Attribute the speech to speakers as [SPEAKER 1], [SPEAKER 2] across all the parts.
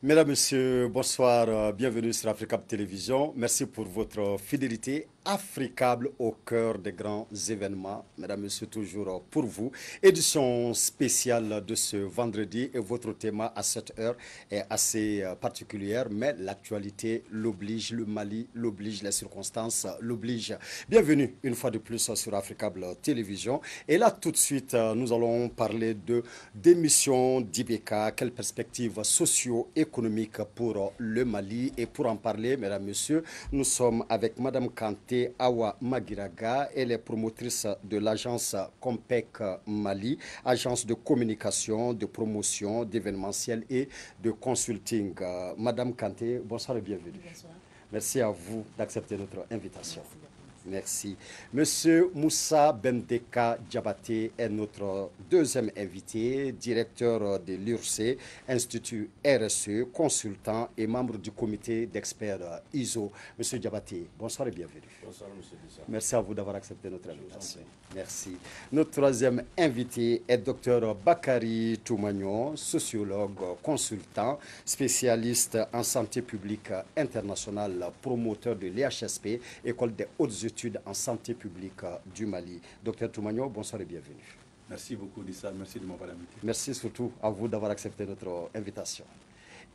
[SPEAKER 1] Mesdames, Messieurs, bonsoir, bienvenue sur Africable Télévision. Merci pour votre fidélité. Africable au cœur des grands événements. Mesdames, Messieurs, toujours pour vous. Édition spéciale de ce vendredi et votre thème à cette heure est assez particulière, mais l'actualité l'oblige, le Mali l'oblige, les circonstances l'obligent. Bienvenue une fois de plus sur Africable Télévision. Et là, tout de suite, nous allons parler de démission d'IBK, quelles perspectives socio-économiques pour le Mali. Et pour en parler, mesdames, messieurs, nous sommes avec Madame Kanté Awa Magiraga. Elle est promotrice de l'agence Compec Mali, agence de communication, de promotion, d'événementiel et de consulting. Madame Kanté, bonsoir et bienvenue.
[SPEAKER 2] Bonsoir.
[SPEAKER 1] Merci à vous d'accepter notre invitation.
[SPEAKER 2] Merci.
[SPEAKER 1] Merci. Monsieur Moussa Bendeka Diabaté est notre deuxième invité, directeur de l'URC, Institut RSE, consultant et membre du comité d'experts ISO. Monsieur Diabaté, bonsoir et bienvenue.
[SPEAKER 3] Bonsoir, monsieur Dissa.
[SPEAKER 1] Merci à vous d'avoir accepté notre invitation. Merci. Notre troisième invité est Dr Bakary Toumagnon, sociologue, consultant, spécialiste en santé publique internationale, promoteur de l'EHSP, École des hautes études en santé publique du Mali. Dr Toumagnon, bonsoir et bienvenue.
[SPEAKER 3] Merci beaucoup, Dissa. Merci de m'avoir invité.
[SPEAKER 1] Merci surtout à vous d'avoir accepté notre invitation.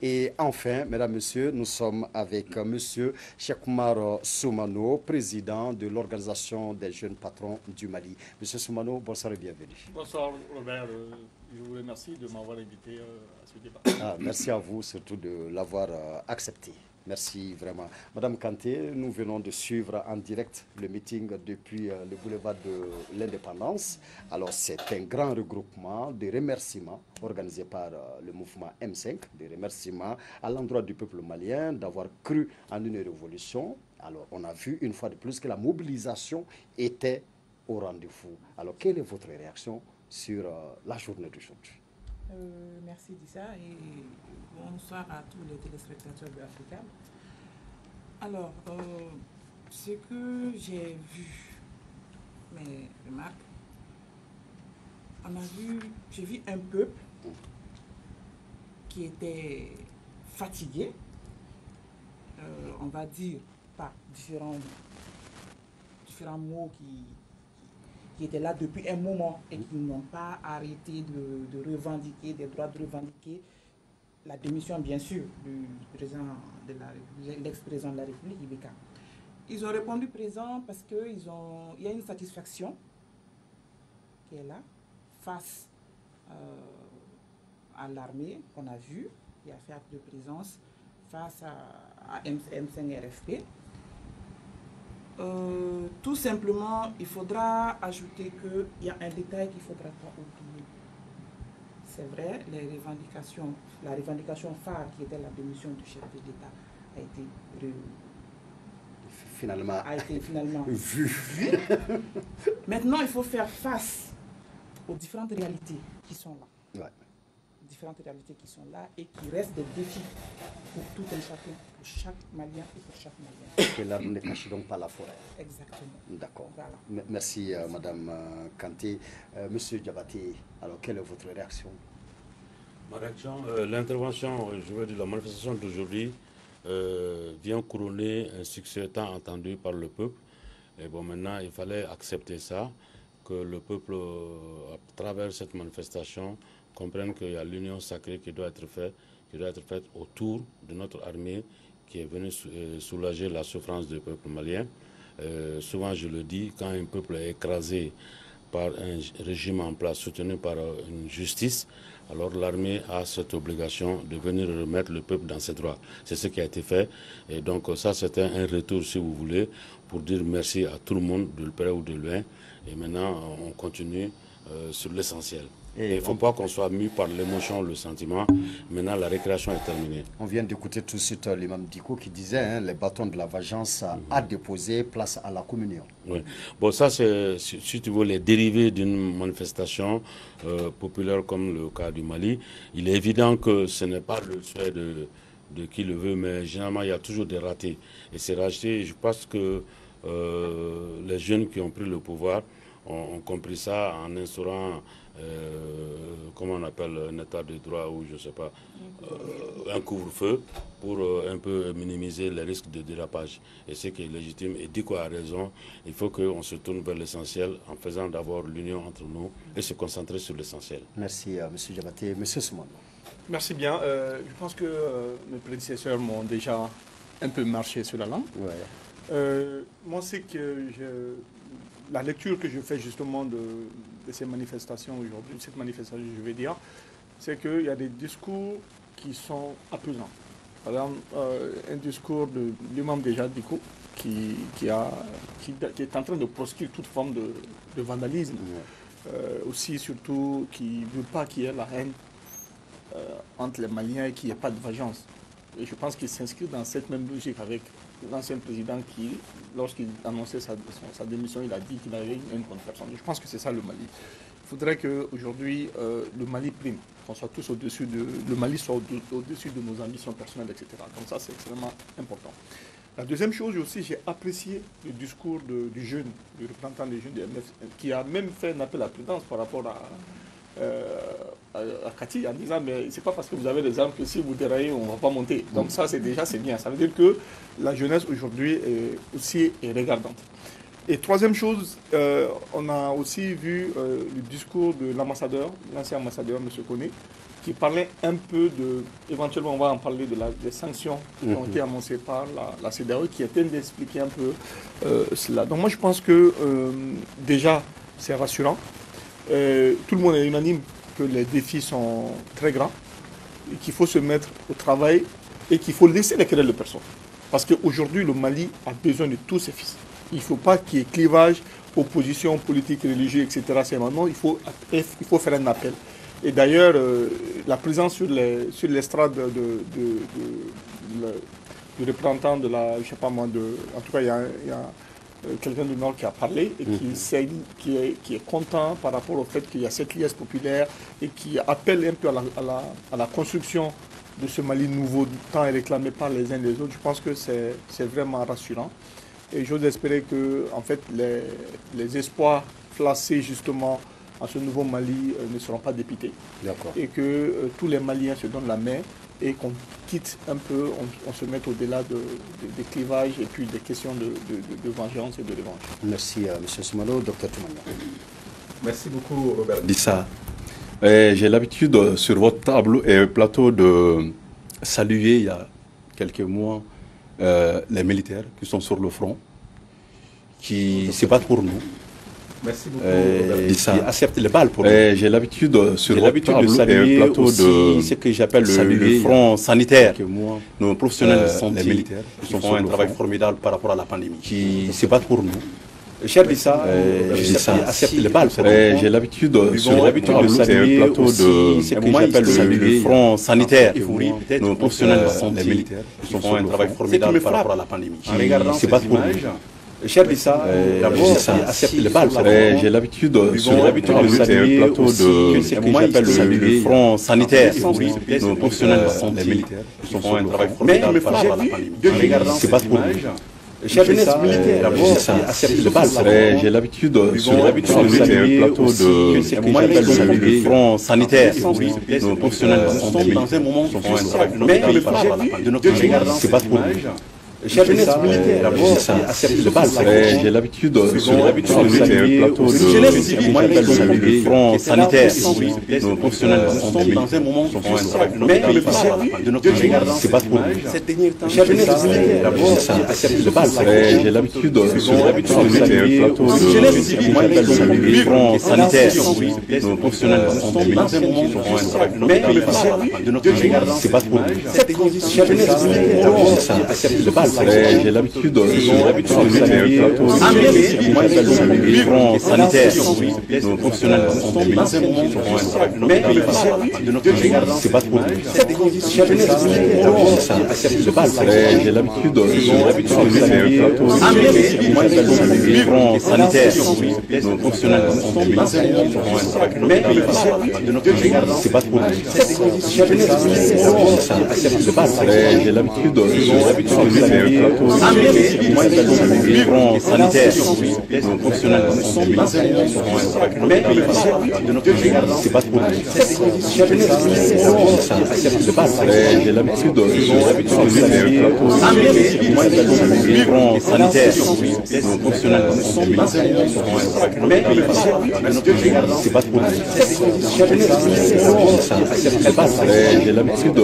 [SPEAKER 1] Et enfin, mesdames, messieurs, nous sommes avec monsieur Cheikhoumar Soumano, président de l'Organisation des jeunes patrons du Mali. Monsieur Soumano, bonsoir et bienvenue.
[SPEAKER 4] Bonsoir Robert, je vous remercie de m'avoir invité à ce débat.
[SPEAKER 1] Merci à vous surtout de l'avoir accepté. Merci vraiment. Madame Kanté, nous venons de suivre en direct le meeting depuis le boulevard de l'Indépendance. Alors c'est un grand regroupement de remerciements organisé par le mouvement M5, des remerciements à l'endroit du peuple malien d'avoir cru en une révolution. Alors on a vu une fois de plus que la mobilisation était au rendez-vous. Alors quelle est votre réaction sur la journée d'aujourd'hui?
[SPEAKER 2] Merci Dissa et bonsoir à tous les téléspectateurs de Africa. Alors, ce que j'ai vu, mes remarques, j'ai vu un peuple qui était fatigué, on va dire par différents mots qui étaient là depuis un moment et qui n'ont pas arrêté de revendiquer des droits, de revendiquer la démission, bien sûr, du président de l'ex-président de la République, Ibeka. Ils ont répondu présent parce qu'il y a une satisfaction qui est là face à l'armée qu'on a vue, qui a fait acte de présence face à M5 RFP. Tout simplement, il faudra ajouter qu'il y a un détail qu'il ne faudra pas oublier. C'est vrai, la revendication phare qui était la démission du chef de l'État a été finalement vue. Maintenant, il faut faire face aux différentes réalités qui sont là.
[SPEAKER 1] Ouais.
[SPEAKER 2] Différentes réalités qui sont là et qui restent des défis pour tout un chacun, pour chaque Malien et pour chaque Malien.
[SPEAKER 1] Que l'arbre ne cache donc pas la forêt.
[SPEAKER 2] Exactement.
[SPEAKER 1] D'accord.
[SPEAKER 2] Voilà.
[SPEAKER 1] Merci, Madame Kanté. Monsieur Diabaté, alors quelle est votre réaction?
[SPEAKER 3] Ma réaction, l'intervention, je veux dire, la manifestation d'aujourd'hui vient couronner un succès tant attendu par le peuple. Et bon, maintenant, il fallait accepter ça, que le peuple, à travers cette manifestation, comprenne qu'il y a l'union sacrée qui doit être faite autour de notre armée qui est venue soulager la souffrance du peuple malien. Souvent, je le dis, quand un peuple est écrasé par un régime en place soutenu par une justice, alors l'armée a cette obligation de venir remettre le peuple dans ses droits. C'est ce qui a été fait. Et donc ça, c'était un retour, si vous voulez, pour dire merci à tout le monde, de près ou de loin. Et maintenant, on continue sur l'essentiel. Et il ne faut pas qu'on soit mu par l'émotion, le sentiment. Maintenant, la récréation est terminée.
[SPEAKER 1] On vient d'écouter tout de suite l'imam Diko qui disait les bâtons de la vengeance à déposer, place à la communion.
[SPEAKER 3] Oui. Bon, ça, c'est, si tu veux, les dérivés d'une manifestation populaire comme le cas du Mali. Il est évident que ce n'est pas le souhait de qui le veut, mais généralement, il y a toujours des ratés. Et ces ratés, je pense que les jeunes qui ont pris le pouvoir ont compris ça en instaurant comment on appelle, un état de droit ou je ne sais pas, un couvre-feu pour un peu minimiser les risques de dérapage. Et c'est qui est légitime. Et Diko a raison, il faut qu'on se tourne vers l'essentiel en faisant d'abord l'union entre nous et se concentrer sur l'essentiel.
[SPEAKER 1] Merci M. Diabaté. M. Soumano.
[SPEAKER 4] Merci bien. Je pense que mes prédécesseurs m'ont déjà un peu marché sur la langue.
[SPEAKER 1] Ouais.
[SPEAKER 4] Moi, c'est que la lecture que je fais justement de ces manifestations aujourd'hui, cette manifestation, je vais dire, c'est qu'il y a des discours qui sont apaisants. Par exemple, un discours de lui-même déjà Diko, qui est en train de proscrire toute forme de vandalisme. Aussi, surtout, qui ne veut pas qu'il y ait la haine entre les Maliens et qu'il n'y ait pas de vengeance. Et je pense qu'il s'inscrit dans cette même logique avec l'ancien président qui, lorsqu'il annonçait sa démission, il a dit qu'il avait une haine contre personne. Je pense que c'est ça le Mali. Il faudrait qu'aujourd'hui, le Mali prime, qu'on soit tous au-dessus le Mali soit au-dessus de nos ambitions personnelles, etc. Donc ça, c'est extrêmement important. La deuxième chose aussi, j'ai apprécié le discours du jeune, du représentant des jeunes du MF, qui a même fait un appel à prudence par rapport à Kati en disant mais c'est pas parce que vous avez des armes que si vous déraillez on va pas monter. Donc ça c'est bien, ça veut dire que la jeunesse aujourd'hui aussi est regardante. Et troisième chose, on a aussi vu le discours de l'ambassadeur, l'ancien ambassadeur M. Koné, qui parlait un peu éventuellement on va en parler des sanctions qui ont été annoncées par la CEDEAO, qui était d'expliquer un peu cela. Donc moi je pense que déjà c'est rassurant. Tout le monde est unanime que les défis sont très grands, et qu'il faut se mettre au travail et qu'il faut laisser les querelles de personnes. Parce qu'aujourd'hui, le Mali a besoin de tous ses fils. Il ne faut pas qu'il y ait clivage, opposition politique, religieuse, etc. C'est maintenant, il faut faire un appel. Et d'ailleurs, la présence sur l'estrade du représentant de la, je ne sais pas moi, en tout cas, il y a quelqu'un du Nord qui a parlé et qui est content par rapport au fait qu'il y a cette liesse populaire et qui appelle un peu à la construction de ce Mali nouveau, tant réclamé par les uns et les autres. Je pense que c'est vraiment rassurant. Et j'ose espérer que en fait, les espoirs placés justement à ce nouveau Mali ne seront pas dépités. Et que tous les Maliens se donnent la main et qu'on quitte un peu, on se mette au-delà des clivages et puis des questions de vengeance et de revanche.
[SPEAKER 1] Merci M. Soumano. Dr Toumania.
[SPEAKER 5] Merci beaucoup Robert Dissa. J'ai l'habitude sur votre plateau de saluer il y a quelques mois les militaires qui sont sur le front, qui se battent pour nous.
[SPEAKER 6] Merci beaucoup.
[SPEAKER 5] Qui acceptent les balles pour nous. J'ai l'habitude sur votre saluer plateau de ce que j'appelle le front sanitaire. Nos professionnels de santé, les militaires, qui font un travail formidable par rapport à la pandémie, qui se battent pour nous.
[SPEAKER 6] Cher Dissa,
[SPEAKER 5] accepte les balles. J'ai l'habitude sur le plateau de ce que j'appelle le front sanitaire. Nos professionnels de santé, les militaires, qui font un travail formidable par rapport à la pandémie, qui se battent pour nous.
[SPEAKER 6] Cher Dissa,
[SPEAKER 5] accepte les balles. J'ai l'habitude sur le plateau de ce que j'appelle le front sanitaire. Nos professionnels de santé, les militaires, qui font un travail formidable par rapport à la pandémie, qui se battent pour nous.
[SPEAKER 6] Chef militaire,
[SPEAKER 5] accepte les balles. J'ai l'habitude sur le plateau de ce que j'appelle le front sanitaire. Nos professionnels de santé, les militaires, qui font un travail formidable par rapport à la pandémie, qui se battent pour nous.
[SPEAKER 6] Chef militaire,
[SPEAKER 5] accepte les balles. J'ai l'habitude sur le plateau de ce que j'appelle le front sanitaire. Nos professionnels de santé, les militaires, qui font un travail formidable par rapport à la pandémie, qui se battent pour nous.
[SPEAKER 6] Chef militaire,
[SPEAKER 5] accepte les balles. J'ai l'habitude sur le plateau de ce que j'appelle le front sanitaire. Nos professionnels de santé, les militaires, qui font un travail formidable par rapport à la pandémie, qui se battent pour nous.
[SPEAKER 6] Chef militaire,
[SPEAKER 5] accepte les balles. J'ai l'habitude sur le plateau de ce que j'appelle le front sanitaire. Nos professionnels de santé, les militaires, qui font un travail formidable par rapport à la pandémie, qui se battent pour nous. Accepte les balles. J'ai l'habitude sur le plateau de ce que j'appelle le front sanitaire. Nos professionnels de santé, les militaires, qui font un travail formidable par rapport à la pandémie, qui se battent pour nous. Accepte les balles. J'ai l'habitude sur le plateau de ce que j'appelle le front sanitaire. migrants sanitaires, nos professionnels seront évacués. De notre pays, c'est pas trop. J'ai l'habitude de migrants sanitaires, nos professionnels seront évacués. De notre pays, c'est pas trop. J'ai l'habitude de migrants sanitaires, nos professionnels seront évacués. C'est pas trop. J'ai l'habitude de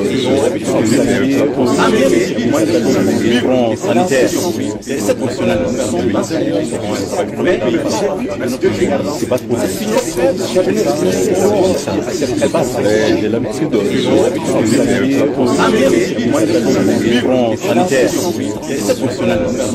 [SPEAKER 5] migrants sanitaires, nos professionnels seront évacués. C'est pas trop. J'ai l'habitude de migrants sanitaires, nos professionnels seront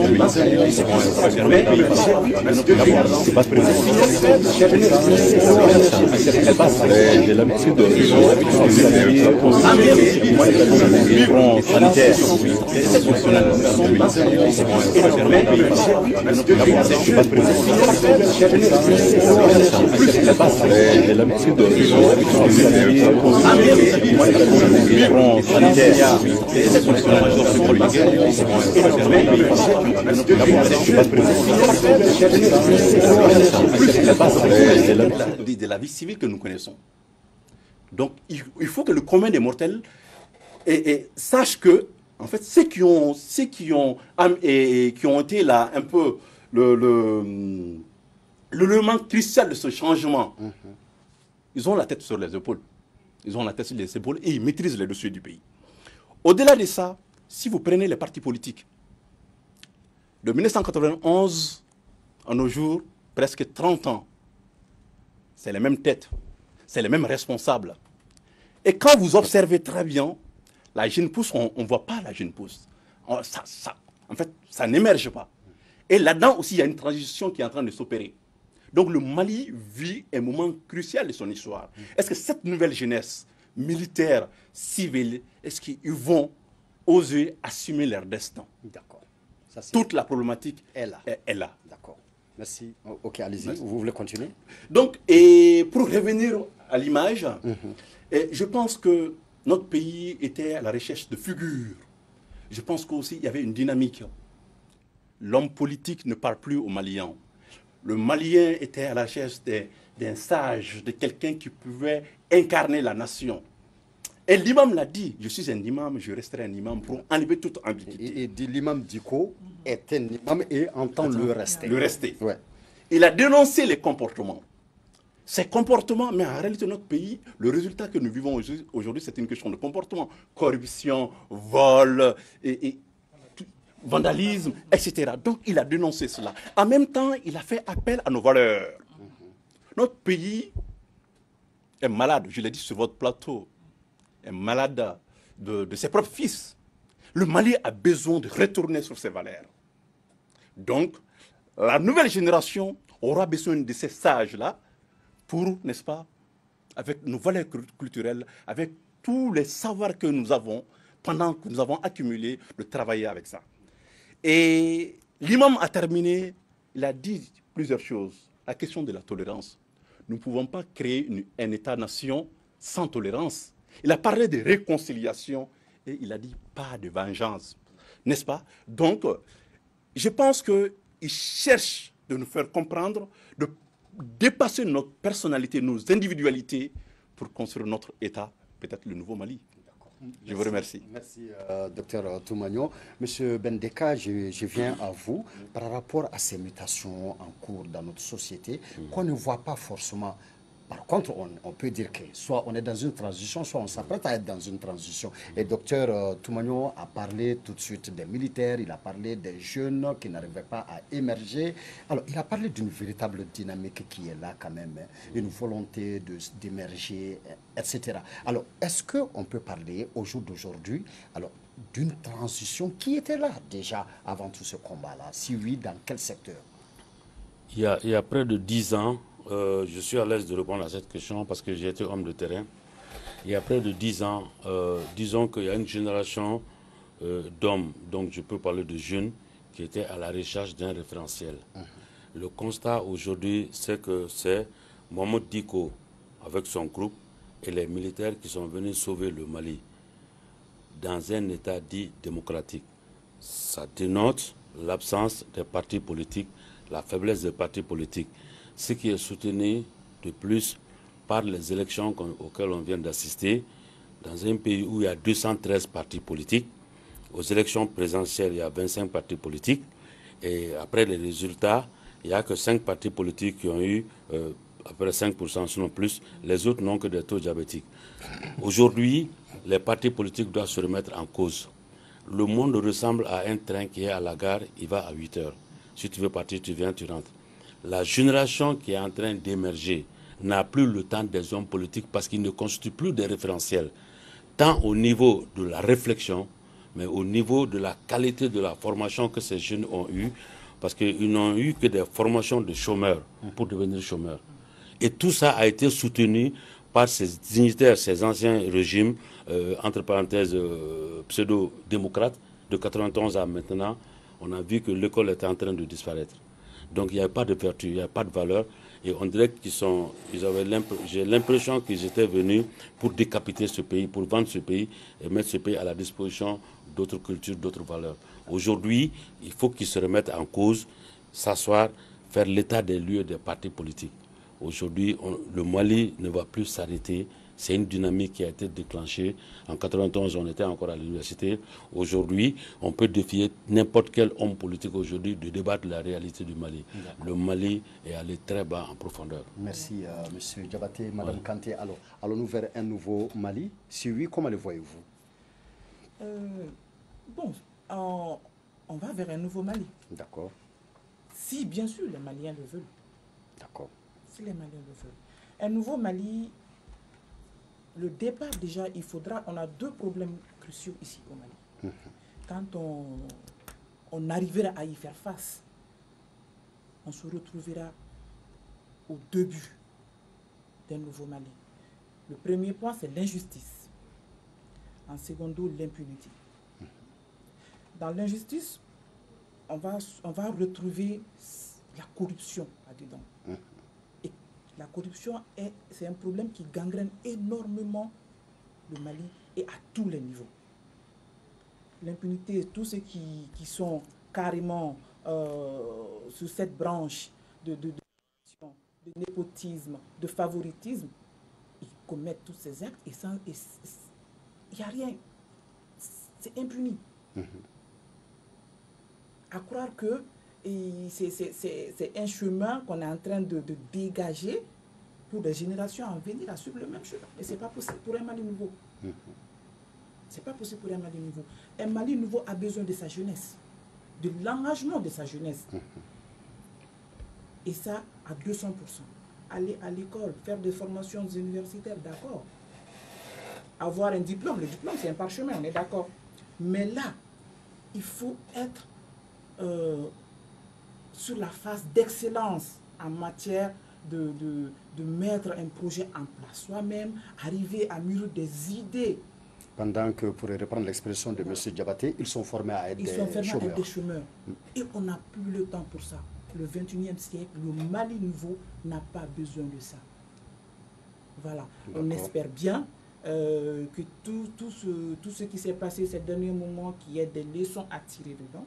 [SPEAKER 5] j'ai l'habitude de migrants sanitaires, de la vie civile que nous connaissons. Donc, il faut que le commun des mortels sache que, en fait, ceux qui ont été là un peu l'élément crucial de ce changement, ils ont la tête sur les épaules. Ils ont la tête sur les épaules et ils maîtrisent les dossiers du pays. Au-delà de ça, si vous prenez les partis politiques, de 1991 à nos jours, presque 30 ans, c'est les mêmes têtes, c'est les mêmes responsables. Et quand vous observez très bien, la jeune pousse, on ne voit pas la jeune pousse. En fait, ça n'émerge pas. Et là-dedans aussi, il y a une transition qui est en train de s'opérer. Donc le Mali vit un moment crucial de son histoire. Est-ce que cette nouvelle jeunesse, militaire, civile, est-ce qu'ils vont oser assumer leur destin?
[SPEAKER 1] D'accord.
[SPEAKER 5] Toute la problématique est là.
[SPEAKER 1] D'accord. Merci. Ok, allez-y. Vous voulez continuer?
[SPEAKER 5] Donc, et pour revenir à l'image, je pense que notre pays était à la recherche de figures. Je pense qu'aussi il y avait une dynamique. L'homme politique ne parle plus aux Maliens. Le Malien était à la recherche d'un sage, de quelqu'un qui pouvait incarner la nation. Et l'imam l'a dit, je suis un imam, je resterai un imam pour enlever toute ambiguïté.
[SPEAKER 1] Et l'imam Diko est un imam et entend le rester.
[SPEAKER 5] Le rester.
[SPEAKER 1] Ouais.
[SPEAKER 5] Il a dénoncé les comportements. Ces comportements, mais en réalité, notre pays, le résultat que nous vivons aujourd'hui, c'est une question de comportement. Corruption, vol, vandalisme, etc. Donc, il a dénoncé cela. En même temps, il a fait appel à nos valeurs. Notre pays est malade, je l'ai dit sur votre plateau, est malade de ses propres fils. Le Mali a besoin de retourner sur ses valeurs. Donc, la nouvelle génération aura besoin de ces sages-là pour, n'est-ce pas, avec nos valeurs culturelles, avec tous les savoirs que nous avons, pendant que nous avons accumulé, de travailler avec ça. Et l'imam a terminé, il a dit plusieurs choses. La question de la tolérance. Nous ne pouvons pas créer un État-nation sans tolérance. Il a parlé de réconciliation et il a dit pas de vengeance. N'est-ce pas? Donc, je pense qu'il cherche de nous faire comprendre, de dépasser notre personnalité, nos individualités pour construire notre État, peut-être le nouveau Mali. Je vous remercie.
[SPEAKER 1] Merci, docteur Toumagno. Monsieur Bendeka, je viens à vous par rapport à ces mutations en cours dans notre société qu'on ne voit pas forcément. Par contre, on peut dire que soit on est dans une transition, soit on s'apprête à être dans une transition. Et docteur Toumagno a parlé tout de suite des militaires, il a parlé des jeunes qui n'arrivaient pas à émerger. Alors, il a parlé d'une véritable dynamique qui est là quand même, une volonté d'émerger, etc. Alors, est-ce qu'on peut parler au jour d'aujourd'hui d'une transition qui était là déjà avant tout ce combat-là? Si oui, dans quel secteur?
[SPEAKER 3] Il y a près de 10 ans, je suis à l'aise de répondre à cette question parce que j'ai été homme de terrain. Il y a près de 10 ans, disons qu'il y a une génération d'hommes, donc je peux parler de jeunes, qui étaient à la recherche d'un référentiel. Le constat aujourd'hui, c'est que c'est Mohamed Diko avec son groupe et les militaires qui sont venus sauver le Mali dans un état dit démocratique. ça dénote l'absence des partis politiques, la faiblesse des partis politiques. Ce qui est soutenu de plus par les élections auxquelles on vient d'assister, dans un pays où il y a 213 partis politiques, aux élections présidentielles, il y a 25 partis politiques, et après les résultats, il n'y a que 5 partis politiques qui ont eu à peu près 5%, sinon plus. Les autres n'ont que des taux diabétiques. Aujourd'hui, les partis politiques doivent se remettre en cause. Le monde ressemble à un train qui est à la gare, il va à 8 heures. Si tu veux partir, tu viens, tu rentres. La génération qui est en train d'émerger n'a plus le temps des hommes politiques parce qu'ils ne constituent plus des référentiels, tant au niveau de la réflexion, mais au niveau de la qualité de la formation que ces jeunes ont eue, parce qu'ils n'ont eu que des formations de chômeurs pour devenir chômeurs. Et tout ça a été soutenu par ces dignitaires, ces anciens régimes, entre parenthèses, pseudo-démocrates, de 91 à maintenant. On a vu que l'école était en train de disparaître. Donc il n'y avait pas de vertu, il n'y avait pas de valeur. Et on dirait j'ai l'impression qu'ils étaient venus pour décapiter ce pays, pour vendre ce pays et mettre ce pays à la disposition d'autres cultures, d'autres valeurs. Aujourd'hui, il faut qu'ils se remettent en cause, s'asseoir, faire l'état des lieux des partis politiques. Aujourd'hui, le Mali ne va plus s'arrêter. C'est une dynamique qui a été déclenchée. En 91, on était encore à l'université. Aujourd'hui, on peut défier n'importe quel homme politique aujourd'hui de débattre de la réalité du Mali. Le Mali est allé très bas en profondeur.
[SPEAKER 1] Merci, M. Diabaté. Mme Kanté, alors, allons-nous vers un nouveau Mali? Si oui, comment le voyez-vous?
[SPEAKER 2] On va vers un nouveau Mali.
[SPEAKER 1] D'accord.
[SPEAKER 2] Si, bien sûr, les Maliens le veulent.
[SPEAKER 1] D'accord.
[SPEAKER 2] Si les Maliens le veulent. Un nouveau Mali, le départ déjà, on a 2 problèmes cruciaux ici au Mali. Quand on arrivera à y faire face, on se retrouvera au début d'un nouveau Mali. Le premier point, c'est l'injustice. En secondo, l'impunité. Dans l'injustice, on va retrouver la corruption là-dedans. Et la corruption, c'est un problème qui gangrène énormément le Mali et à tous les niveaux. L'impunité, tous ceux qui sont carrément sur cette branche de népotisme, de favoritisme, ils commettent tous ces actes et il n'y a rien. C'est impuni. À croire que c'est un chemin qu'on est en train de dégager pour des générations à venir à suivre le même chemin. Et ce n'est pas possible pour un Mali nouveau. C'est pas possible pour un Mali nouveau. Un Mali nouveau a besoin de sa jeunesse, de l'engagement de sa jeunesse. Et ça, à 200%. Aller à l'école, faire des formations universitaires, d'accord. Avoir un diplôme, le diplôme c'est un parchemin, on est d'accord. Mais là, il faut être sur la phase d'excellence en matière de mettre un projet en place soi-même, arriver à mûrir des idées.
[SPEAKER 1] Pendant que, pour reprendre l'expression de M. Diabaté, ils sont formés à être des chômeurs.
[SPEAKER 2] Et on n'a plus le temps pour ça. Le 21e siècle, le Mali nouveau n'a pas besoin de ça. Voilà. On espère bien que tout ce qui s'est passé ces derniers moments, qu'il y ait des leçons à tirer dedans,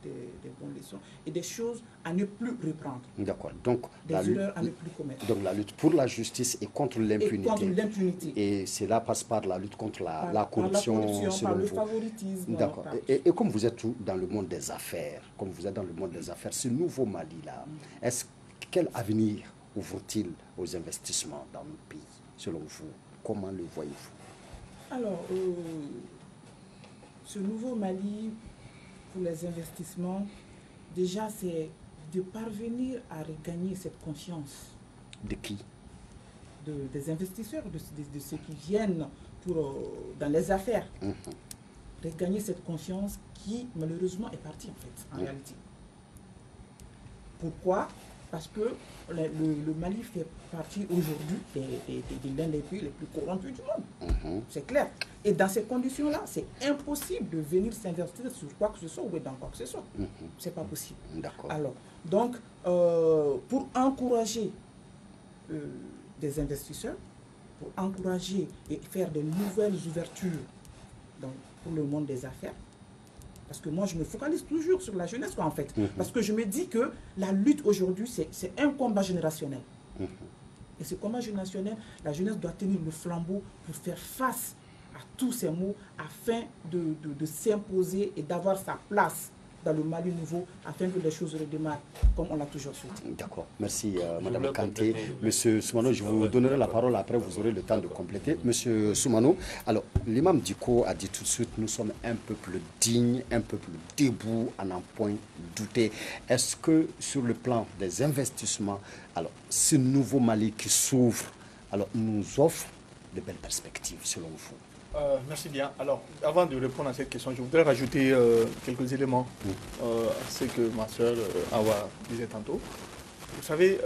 [SPEAKER 2] des bonnes leçons, et des choses à ne plus reprendre.
[SPEAKER 1] D'accord. Donc,
[SPEAKER 2] des erreurs à ne plus commettre.
[SPEAKER 1] Donc, la lutte pour la justice et contre l'impunité. Et cela passe par la lutte contre la corruption,
[SPEAKER 2] par le favoritisme.
[SPEAKER 1] D'accord. Et comme vous êtes dans le monde des affaires, ce nouveau Mali-là, quel avenir ouvre-t-il aux investissements dans notre pays, selon vous? Comment le voyez-vous?
[SPEAKER 2] Alors, ce nouveau Mali, pour les investissements, déjà, c'est de parvenir à regagner cette confiance.
[SPEAKER 1] De qui?
[SPEAKER 2] Des investisseurs, de ceux qui viennent dans les affaires. Regagner cette confiance qui, malheureusement, est partie, en fait, en réalité. Pourquoi? Parce que le Mali fait partie aujourd'hui de l'un des pays les plus corrompus du monde. C'est clair. Et dans ces conditions-là, c'est impossible de venir s'investir sur quoi que ce soit ou dans quoi que ce soit. C'est pas possible. Alors, donc, pour encourager des investisseurs, pour encourager et faire de nouvelles ouvertures pour le monde des affaires, Parce que moi, je me focalise toujours sur la jeunesse, quoi, en fait. Parce que je me dis que la lutte aujourd'hui, c'est un combat générationnel. Et ce combat générationnel, la jeunesse doit tenir le flambeau pour faire face à tous ces maux afin de s'imposer et d'avoir sa place dans le Mali nouveau afin que les choses redémarrent comme on l'a toujours souhaité.
[SPEAKER 1] D'accord, merci Madame Kanté. Monsieur Soumano, je vous donnerai la parole après, vous aurez le temps de compléter. Monsieur Soumano, alors l'imam Diko a dit tout de suite, nous sommes un peuple digne, un peuple debout, à n'en point douter. Est-ce que sur le plan des investissements, alors ce nouveau Mali qui s'ouvre, alors nous offre de belles perspectives selon vous?
[SPEAKER 4] Merci bien. Alors, avant de répondre à cette question, je voudrais rajouter quelques éléments à ce que ma soeur Awa disait tantôt. Vous savez,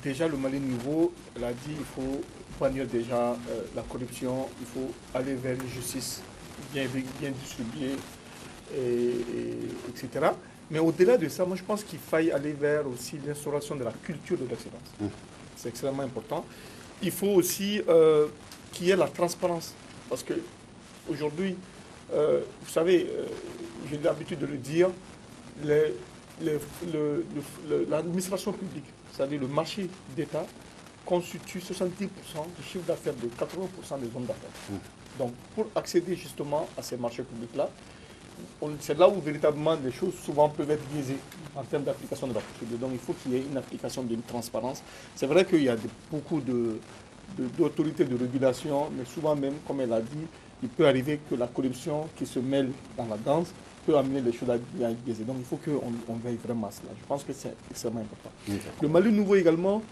[SPEAKER 4] déjà le Mali nouveau, elle a dit il faut bannir déjà la corruption, il faut aller vers une justice bien distribuée, etc. Mais au-delà de ça, moi je pense qu'il faille aller vers aussi l'instauration de la culture de l'excellence. C'est extrêmement important. Il faut aussi qu'il y ait la transparence. Parce que aujourd'hui, vous savez, j'ai l'habitude de le dire, l'administration publique, c'est-à-dire le marché d'État, constitue 70% du chiffre d'affaires de 80% des hommes d'affaires. Donc, pour accéder justement à ces marchés publics-là, c'est là où véritablement les choses souvent peuvent être biaisées en termes d'application de la procédure. Donc, il faut qu'il y ait une application d'une transparence. C'est vrai qu'il y a beaucoup d'autorités de régulation, mais souvent même, comme elle a dit, il peut arriver que la corruption qui se mêle dans la danse peut amener les choses à être biaisées. Donc il faut qu'on veille vraiment à cela. Je pense que c'est extrêmement important. Le Mali nouveau également,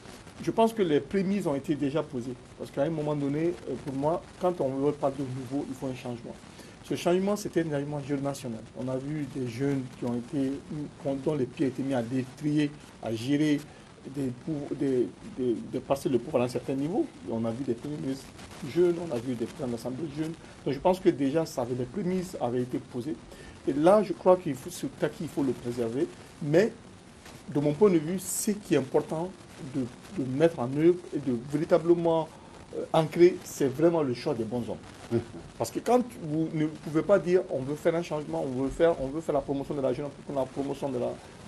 [SPEAKER 4] je pense que les prémices ont été déjà posées. Parce qu'à un moment donné, pour moi, quand on veut parler de nouveau, il faut un changement. Ce changement, c'était un changement générationnel. On a vu des jeunes dont les pieds étaient mis à l'étrier, à gérer de passer le pouvoir à un certain niveau. On a vu des premiers ministres jeunes, on a vu des présidents d'assemblée jeunes. Donc je pense que déjà, les prémices avaient été posées. Et là, je crois qu'il faut ce acquis, il faut le préserver. Mais de mon point de vue, ce qui est important de mettre en œuvre et de véritablement ancrer, c'est vraiment le choix des bons hommes. Parce que quand vous ne pouvez pas dire on veut faire un changement, on veut faire la promotion de la jeunesse, la promotion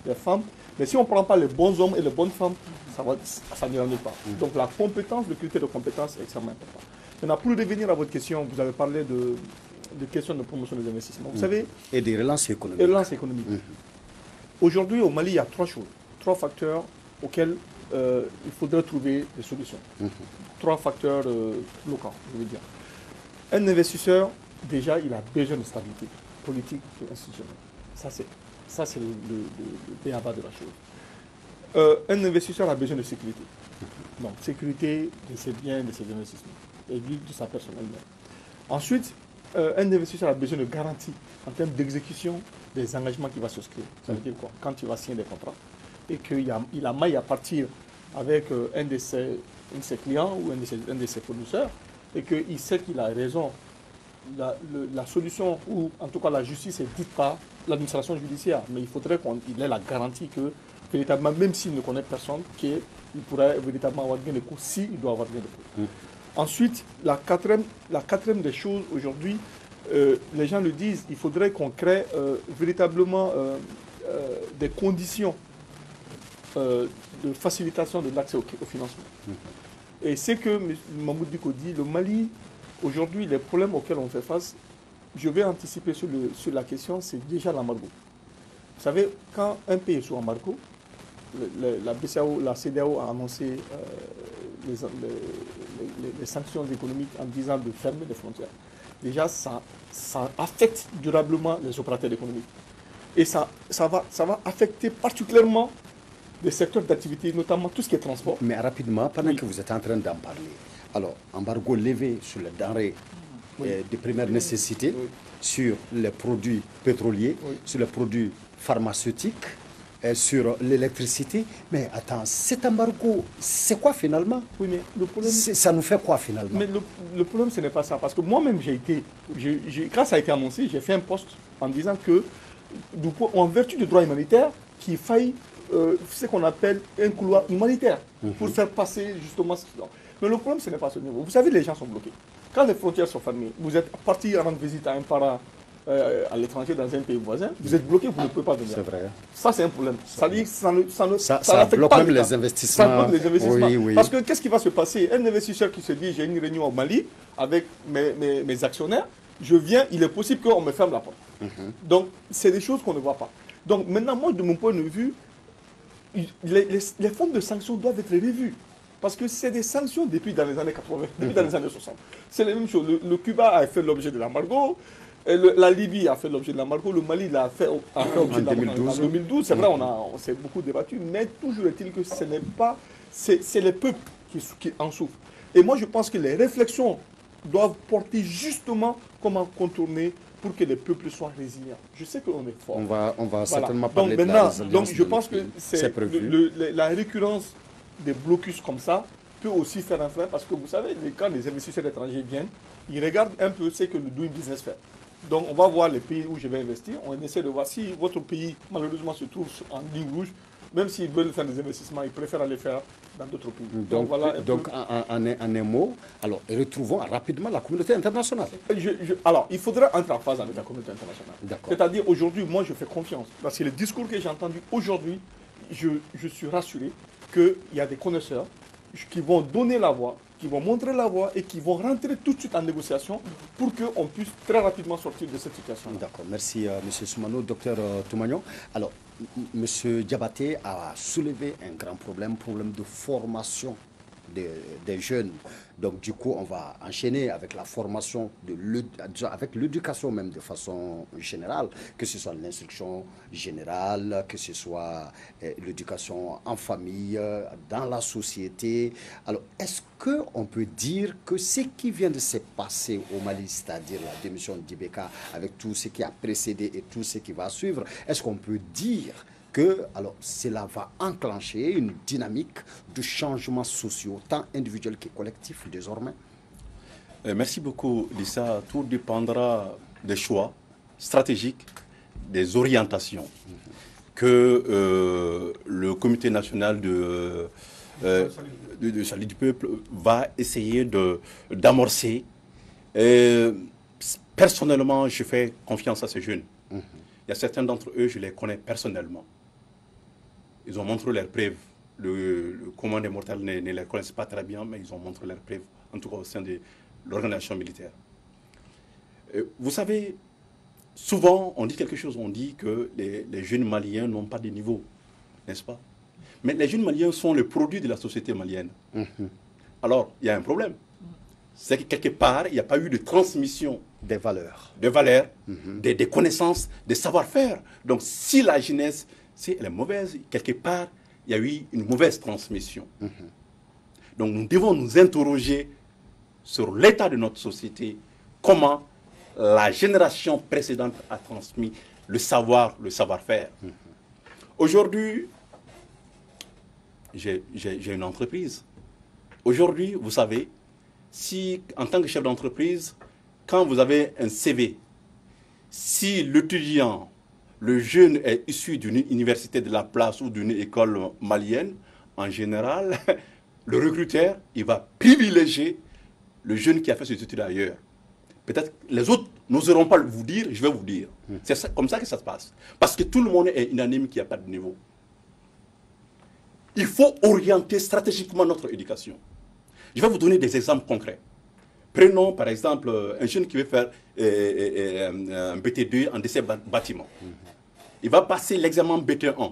[SPEAKER 4] des femmes, mais si on ne prend pas les bons hommes et les bonnes femmes, ça n'ira nulle part. Donc la compétence, le critère de compétence est extrêmement important. Maintenant, pour revenir à votre question, vous avez parlé de questions de promotion des investissements. Vous savez,
[SPEAKER 1] et des relances économiques.
[SPEAKER 4] Aujourd'hui, au Mali, il y a trois facteurs auxquels il faudrait trouver des solutions. Trois facteurs locaux, je veux dire. Un investisseur, déjà, il a besoin de stabilité politique et institutionnelle. Ça, c'est le b.a.-ba de la chose. Un investisseur a besoin de sécurité. Donc, sécurité de ses biens, de ses investissements, et lui, de sa personne elle-même. Ensuite, un investisseur a besoin de garanties en termes d'exécution des engagements qu'il va souscrire. Ça veut dire quoi? Quand il va signer des contrats et qu'il a maille à partir avec un de ses clients ou un de ses fournisseurs, et qu'il sait qu'il a raison, la solution, ou en tout cas la justice est dite par l'administration judiciaire, mais il faudrait qu'il ait la garantie que, véritablement, même s'il ne connaît personne, qu'il pourrait véritablement avoir gain de cause, s'il doit avoir gain de cause. Ensuite, la quatrième des choses aujourd'hui, les gens le disent, il faudrait qu'on crée véritablement des conditions de facilitation de l'accès au financement. Et c'est que Mahmoud Diko dit, le Mali, aujourd'hui, les problèmes auxquels on fait face, je vais anticiper sur la question, c'est déjà l'embargo. Vous savez, quand un pays est sous embargo, la CEDEAO a annoncé les sanctions économiques en disant de fermer les frontières. Déjà, ça affecte durablement les opérateurs économiques. Et ça va affecter particulièrement des secteurs d'activité, notamment tout ce qui est transport.
[SPEAKER 1] Mais rapidement, pendant que vous êtes en train d'en parler, alors, embargo levé sur les denrées de première nécessité, sur les produits pétroliers, sur les produits pharmaceutiques, sur l'électricité. Mais attends, cet embargo, c'est quoi finalement?
[SPEAKER 4] Oui, mais le problème...
[SPEAKER 1] Ça nous fait quoi finalement?
[SPEAKER 4] Mais le problème, ce n'est pas ça. Parce que moi-même, quand ça a été annoncé, j'ai fait un post en disant que, en vertu du droit humanitaire, qu'il faille ce qu'on appelle un couloir humanitaire pour faire passer justement ce qui... Mais le problème, ce n'est pas ce niveau. Vous savez, les gens sont bloqués. Quand les frontières sont fermées, vous êtes parti rendre visite à un parent à l'étranger dans un pays voisin, vous êtes bloqué, vous ne pouvez pas venir.
[SPEAKER 1] C'est vrai.
[SPEAKER 4] Ça, c'est un problème. Ça
[SPEAKER 1] bloque
[SPEAKER 4] pas
[SPEAKER 1] même les
[SPEAKER 4] ça
[SPEAKER 1] investissements.
[SPEAKER 4] bloque les investissements.
[SPEAKER 1] Oui, oui.
[SPEAKER 4] Parce que qu'est-ce qui va se passer? Un investisseur qui se dit, j'ai une réunion au Mali avec mes actionnaires, je viens, il est possible qu'on me ferme la porte. Donc, c'est des choses qu'on ne voit pas. Donc, maintenant, moi, de mon point de vue, les formes de sanctions doivent être revues. Parce que c'est des sanctions depuis dans les années 80, depuis dans les années 60. C'est la même chose. Le Cuba a fait l'objet de l'embargo, la Libye a fait l'objet de l'embargo, le Mali l'a fait l'objet de l'embargo en 2012. C'est vrai, on s'est beaucoup débattu, mais toujours est-il que ce n'est pas... C'est les peuples qui en souffrent. Et moi, je pense que les réflexions doivent porter justement comment contourner pour que les peuples soient résilients. Je sais qu'on est fort.
[SPEAKER 1] On va certainement
[SPEAKER 4] Donc
[SPEAKER 1] parler de la
[SPEAKER 4] maintenant,
[SPEAKER 1] résilience.
[SPEAKER 4] je pense que c'est
[SPEAKER 1] prévu.
[SPEAKER 4] la récurrence des blocus comme ça peut aussi faire un frein parce que vous savez, quand les investisseurs étrangers viennent, ils regardent un peu ce que le doing business fait. Donc on va voir les pays où je vais investir, on essaie de voir si votre pays malheureusement se trouve en ligne rouge, même s'ils veulent faire des investissements, ils préfèrent aller faire dans d'autres pays.
[SPEAKER 1] Donc voilà en un mot, alors retrouvons rapidement la communauté internationale.
[SPEAKER 4] Alors, il faudra entrer en phase avec la communauté internationale. C'est-à-dire aujourd'hui, moi je fais confiance. Parce que les discours que j'ai entendus aujourd'hui, je suis rassuré qu'il y a des connaisseurs qui vont donner la voix, qui vont montrer la voie et qui vont rentrer tout de suite en négociation pour qu'on puisse très rapidement sortir de cette situation.
[SPEAKER 1] D'accord, merci M. Soumano. Docteur Toumagnon, alors M. Diabaté a soulevé un grand problème de formation des jeunes. Donc du coup, on va enchaîner avec la formation, avec l'éducation même de façon générale, que ce soit l'instruction générale, que ce soit l'éducation en famille, dans la société. Alors, est-ce qu'on peut dire que ce qui vient de se passer au Mali, c'est-à-dire la démission d'Ibeka, avec tout ce qui a précédé et tout ce qui va suivre, est-ce qu'on peut dire que cela va enclencher une dynamique de changements sociaux, tant individuels que collectifs désormais?
[SPEAKER 5] Merci beaucoup, Lisa. Tout dépendra des choix stratégiques, des orientations que le Comité national de salut du peuple va essayer d'amorcer. Personnellement, je fais confiance à ces jeunes. Il y a certains d'entre eux, je les connais personnellement. Ils ont montré leurs preuves. Le commandant des mortels ne les connaissent pas très bien, mais ils ont montré leurs preuves, en tout cas au sein de l'organisation militaire. Vous savez, souvent on dit quelque chose, on dit que les jeunes Maliens n'ont pas de niveau, n'est-ce pas? Mais les jeunes Maliens sont le produit de la société malienne. Alors, il y a un problème. C'est que quelque part, il n'y a pas eu de transmission
[SPEAKER 1] des valeurs,
[SPEAKER 5] des connaissances, des savoir-faire. Donc, si la jeunesse, si elle est mauvaise, quelque part, il y a eu une mauvaise transmission. Donc, nous devons nous interroger sur l'état de notre société, comment la génération précédente a transmis le savoir-faire. Aujourd'hui, j'ai une entreprise. Aujourd'hui, vous savez, si en tant que chef d'entreprise, quand vous avez un CV, si l'étudiant, le jeune est issu d'une université de la place ou d'une école malienne, en général, le recruteur, il va privilégier le jeune qui a fait ses études ailleurs. Peut-être les autres n'oseront pas vous dire, je vais vous dire. C'est comme ça que ça se passe. Parce que tout le monde est unanime qu'il n'y a pas de niveau. Il faut orienter stratégiquement notre éducation. Je vais vous donner des exemples concrets. Prenons par exemple un jeune qui veut faire un BT2 en dessin bâtiment. Il va passer l'examen BT1.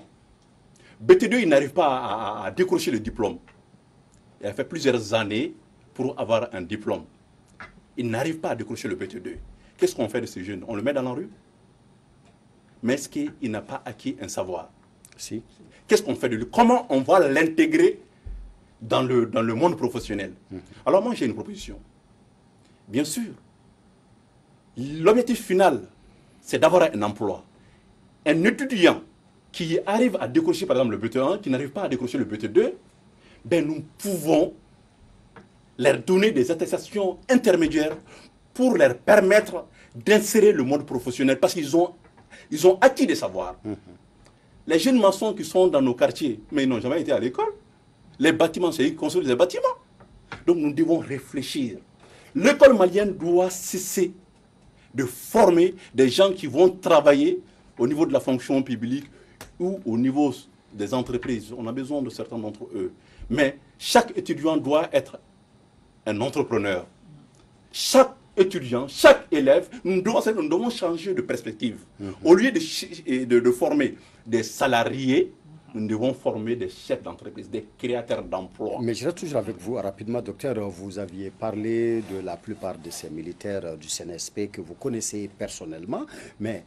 [SPEAKER 5] BT2, il n'arrive pas à décrocher le diplôme. Il a fait plusieurs années pour avoir un diplôme. Il n'arrive pas à décrocher le BT2. Qu'est-ce qu'on fait de ce jeune? On le met dans la rue? Mais est-ce qu'il n'a pas acquis un savoir?
[SPEAKER 1] Si.
[SPEAKER 5] Qu'est-ce qu'on fait de lui? Comment on va l'intégrer dans le monde professionnel? Alors moi, j'ai une proposition. Bien sûr, l'objectif final, c'est d'avoir un emploi. Un étudiant qui arrive à décrocher, par exemple, le BT1, qui n'arrive pas à décrocher le BT2, ben nous pouvons leur donner des attestations intermédiaires pour leur permettre d'insérer le monde professionnel parce qu'ils ont acquis des savoirs. Les jeunes maçons qui sont dans nos quartiers, mais ils n'ont jamais été à l'école. Les bâtiments, c'est eux qui construisent les bâtiments. Donc nous devons réfléchir. L'école malienne doit cesser de former des gens qui vont travailler au niveau de la fonction publique ou au niveau des entreprises. On a besoin de certains d'entre eux. Mais chaque étudiant doit être un entrepreneur. Chaque étudiant, chaque élève, nous devons changer de perspective. Au lieu de former des salariés, nous devons former des chefs d'entreprise, des créateurs d'emplois.
[SPEAKER 1] Mais je reste toujours avec vous rapidement, docteur. Vous aviez parlé de la plupart de ces militaires du CNSP que vous connaissez personnellement, mais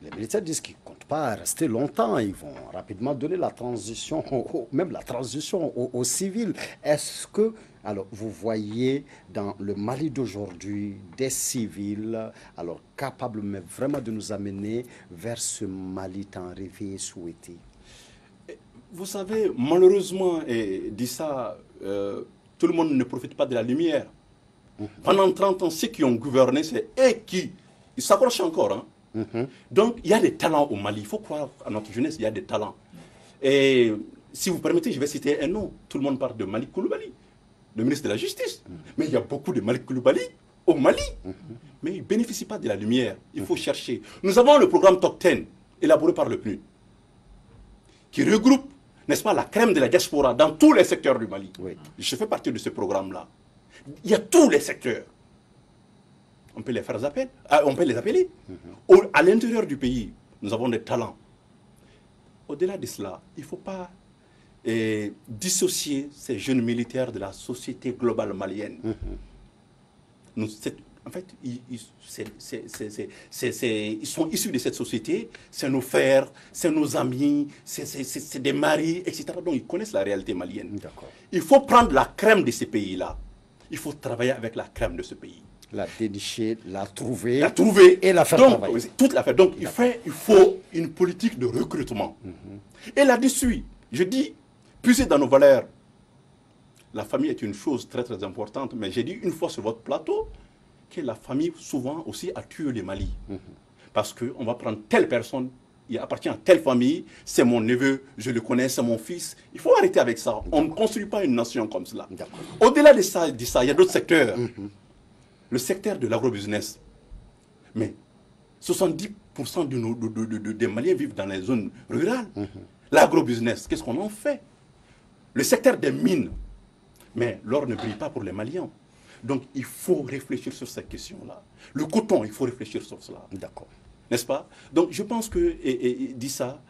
[SPEAKER 1] les militaires disent qu'ils ne comptent pas rester longtemps. Ils vont rapidement donner la transition, même la transition aux civils. Est-ce que, alors, vous voyez dans le Mali d'aujourd'hui des civils, alors capables mais vraiment de nous amener vers ce Mali tant rêvé et souhaité?
[SPEAKER 5] Vous savez, malheureusement, et dit ça, tout le monde ne profite pas de la lumière. Pendant 30 ans, ceux qui ont gouverné, c'est eux qui s'accrochent encore. Donc, il y a des talents au Mali. Il faut croire à notre jeunesse, il y a des talents. Et si vous permettez, je vais citer un nom. Tout le monde parle de Malik Coulibaly, le ministre de la Justice. Mais il y a beaucoup de Malik Coulibaly au Mali. Mais ils ne bénéficient pas de la lumière. Il faut chercher. Nous avons le programme Top 10, élaboré par le PNUD, qui regroupe, n'est-ce pas, la crème de la diaspora dans tous les secteurs du Mali. Oui. Je fais partie de ce programme-là. Il y a tous les secteurs. On peut les faire appel, on peut les appeler. À l'intérieur du pays, nous avons des talents. Au-delà de cela, il ne faut pas dissocier ces jeunes militaires de la société globale malienne. En fait, ils sont issus de cette société, c'est nos frères, c'est nos amis, c'est des maris, etc. Donc ils connaissent la réalité malienne. Il faut prendre la crème de ces pays-là. Il faut travailler avec la crème de ce pays.
[SPEAKER 1] La dénicher, la trouver
[SPEAKER 5] et la faire travailler. Toute la faire. Donc il faut une politique de recrutement. Et là-dessus, je dis, puiser dans nos valeurs. La famille est une chose très très importante, mais j'ai dit une fois sur votre plateau que la famille souvent aussi a tué le Mali. Parce qu'on va prendre telle personne, il appartient à telle famille, c'est mon neveu, je le connais, c'est mon fils. Il faut arrêter avec ça. On ne construit pas une nation comme cela. Au-delà de ça, il y a d'autres secteurs. Le secteur de l'agrobusiness. Mais 70% des Maliens vivent dans les zones rurales. L'agrobusiness, qu'est-ce qu'on en fait? Le secteur des mines. Mais l'or ne brille pas pour les Maliens. Donc il faut réfléchir sur cette question-là. Le coton, il faut réfléchir sur cela. D'accord. N'est-ce pas? Donc je pense que, dit ça,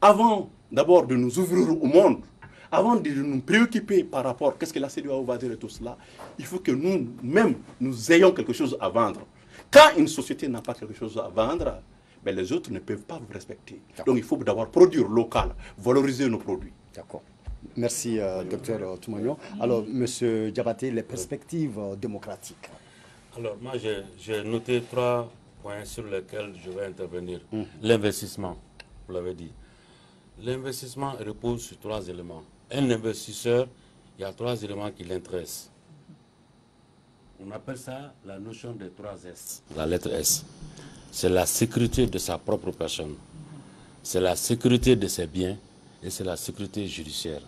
[SPEAKER 5] avant d'abord de nous ouvrir au monde, avant de nous préoccuper par rapport à qu'est-ce que la CEDEAO va dire et tout cela, il faut que nous-mêmes, nous ayons quelque chose à vendre. Quand une société n'a pas quelque chose à vendre, ben les autres ne peuvent pas vous respecter. Donc il faut d'abord produire local, valoriser nos produits.
[SPEAKER 1] D'accord. Merci, docteur Toumagnon. Alors, monsieur Diabaté, les perspectives démocratiques.
[SPEAKER 3] Alors, moi, j'ai noté 3 points sur lesquels je vais intervenir. L'investissement, vous l'avez dit. L'investissement repose sur 3 éléments. Un investisseur, il y a 3 éléments qui l'intéressent. On appelle ça la notion des 3 S. La lettre S. C'est la sécurité de sa propre personne. C'est la sécurité de ses biens. Et c'est la sécurité judiciaire.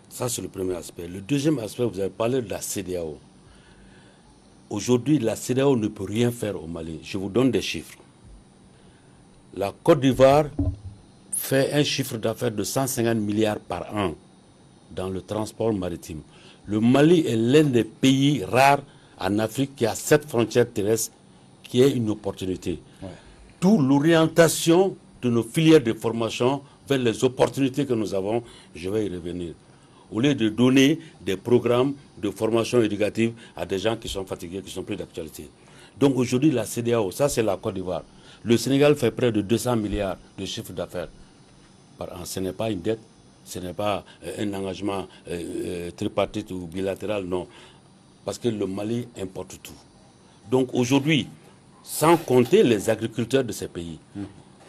[SPEAKER 3] Ça, c'est le premier aspect. Le deuxième aspect, vous avez parlé de la CEDEAO. Aujourd'hui, la CEDEAO ne peut rien faire au Mali. Je vous donne des chiffres. La Côte d'Ivoire fait un chiffre d'affaires de 150 milliards par an dans le transport maritime. Le Mali est l'un des pays rares en Afrique qui a cette frontière terrestre qui est une opportunité. D'où l'orientation de nos filières de formation vers les opportunités que nous avons, je vais y revenir. Au lieu de donner des programmes de formation éducative à des gens qui sont fatigués, qui sont plus d'actualité. Donc aujourd'hui, la CEDEAO, ça c'est la Côte d'Ivoire. Le Sénégal fait près de 200 milliards de chiffre d'affaires par an. Ce n'est pas une dette, ce n'est pas un engagement tripartite ou bilatéral, non. Parce que le Mali importe tout. Donc aujourd'hui, sans compter les agriculteurs de ces pays,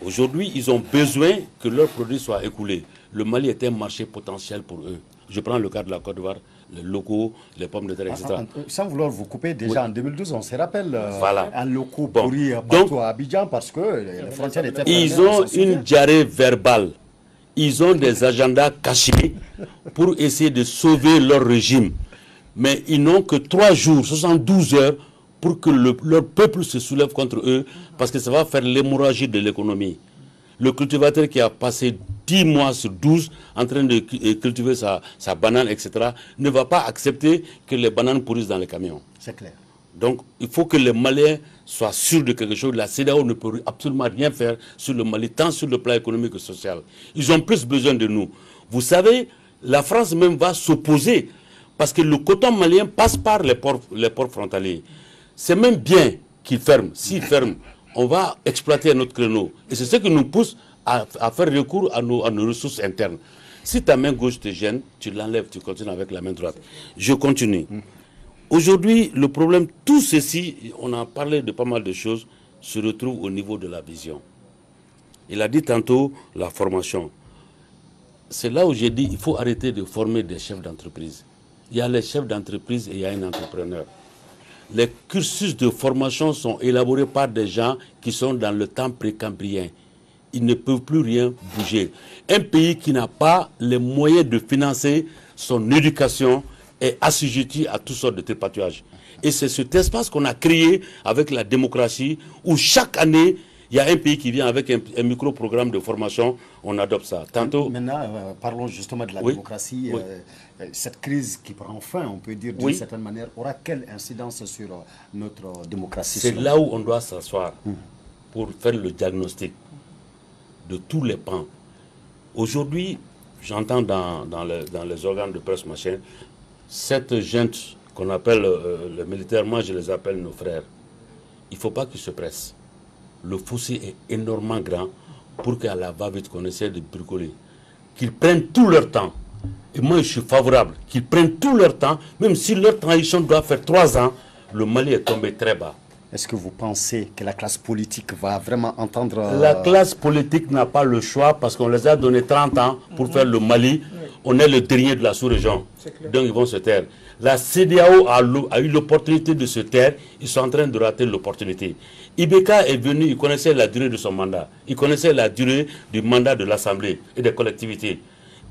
[SPEAKER 3] aujourd'hui, ils ont besoin que leurs produits soient écoulés. Le Mali est un marché potentiel pour eux. Je prends le cas de la Côte d'Ivoire, les locaux, les pommes de terre, etc.
[SPEAKER 1] Sans vouloir vous couper, déjà en 2012, on se rappelle un loco
[SPEAKER 3] Bon.
[SPEAKER 1] pourri partout à Abidjan parce que les frontières étaient fermées.
[SPEAKER 3] Ils ont une diarrhée verbale. Ils ont des agendas cachés pour essayer de sauver leur régime. Mais ils n'ont que 3 jours, 72 heures pour que leur peuple se soulève contre eux, parce que ça va faire l'hémorragie de l'économie. Le cultivateur qui a passé 10 mois sur 12 en train de cultiver sa banane, etc., ne va pas accepter que les bananes pourrissent dans les camions.
[SPEAKER 1] C'est clair.
[SPEAKER 3] Donc, il faut que les Maliens soient sûrs de quelque chose. La CEDEAO ne peut absolument rien faire sur le Mali, tant sur le plan économique que social. Ils ont plus besoin de nous. Vous savez, la France même va s'opposer, parce que le coton malien passe par les ports frontaliers. C'est même bien qu'ils ferment. S'ils ferment, on va exploiter notre créneau. Et c'est ce qui nous pousse à faire recours à nos ressources internes. Si ta main gauche te gêne, tu l'enlèves, tu continues avec la main droite. Je continue. Aujourd'hui, le problème, tout ceci, on a parlé de pas mal de choses, se retrouve au niveau de la vision. Il a dit tantôt la formation. C'est là où j'ai dit qu'il faut arrêter de former des chefs d'entreprise. Il y a les chefs d'entreprise et il y a un entrepreneur. Les cursus de formation sont élaborés par des gens qui sont dans le temps précambrien. Ils ne peuvent plus rien bouger. Un pays qui n'a pas les moyens de financer son éducation est assujetti à toutes sortes de tripatouages. Et c'est cet espace qu'on a créé avec la démocratie, où chaque année, il y a un pays qui vient avec un micro-programme de formation, on adopte ça. Tantôt...
[SPEAKER 1] Maintenant, parlons justement de la démocratie.
[SPEAKER 3] Oui.
[SPEAKER 1] Cette crise qui prend fin, on peut dire d'une certaine manière, aura quelle incidence sur notre démocratie?
[SPEAKER 3] C'est là où on doit s'asseoir pour faire le diagnostic de tous les pans. Aujourd'hui, j'entends dans les organes de presse, machin, cette junte qu'on appelle les militaires, moi je les appelle nos frères. Il ne faut pas qu'ils se pressent. Le fossé est énormément grand pour qu'à la va-vite qu'on essaie de bricoler. Qu'ils prennent tout leur temps. Et moi je suis favorable. Qu'ils prennent tout leur temps, même si leur transition doit faire 3 ans, le Mali est tombé très bas.
[SPEAKER 1] Est-ce que vous pensez que la classe politique va vraiment entendre...
[SPEAKER 3] La classe politique n'a pas le choix parce qu'on les a donné 30 ans pour faire le Mali. On est le dernier de la sous-région. Donc ils vont se taire. La CEDEAO a eu l'opportunité de se taire. Ils sont en train de rater l'opportunité. Ibeka est venu, il connaissait la durée de son mandat. Il connaissait la durée du mandat de l'Assemblée et des collectivités.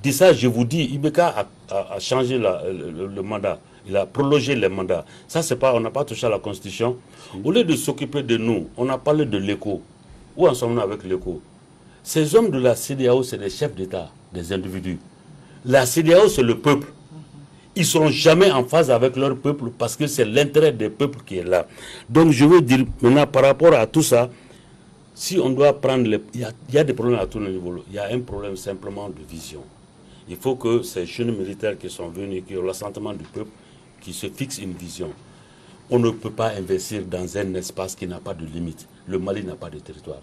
[SPEAKER 3] Dit ça, je vous dis, Ibeka a changé le mandat. Il a prolongé les mandats. Ça, c'est pas, on n'a pas touché à la Constitution. Au lieu de s'occuper de nous, on a parlé de l'écho. Où en sommes-nous avec l'écho? Ces hommes de la CEDEAO, c'est des chefs d'État, des individus. La CEDEAO, c'est le peuple. Ils ne seront jamais en phase avec leur peuple parce que c'est l'intérêt des peuples qui est là. Donc, je veux dire, maintenant, par rapport à tout ça, si on doit prendre... Il y a des problèmes à tous les niveaux. Il y a un problème simplement de vision. Il faut que ces jeunes militaires qui sont venus, qui ont l'assentiment du peuple, qui se fixent une vision. On ne peut pas investir dans un espace qui n'a pas de limite. Le Mali n'a pas de territoire.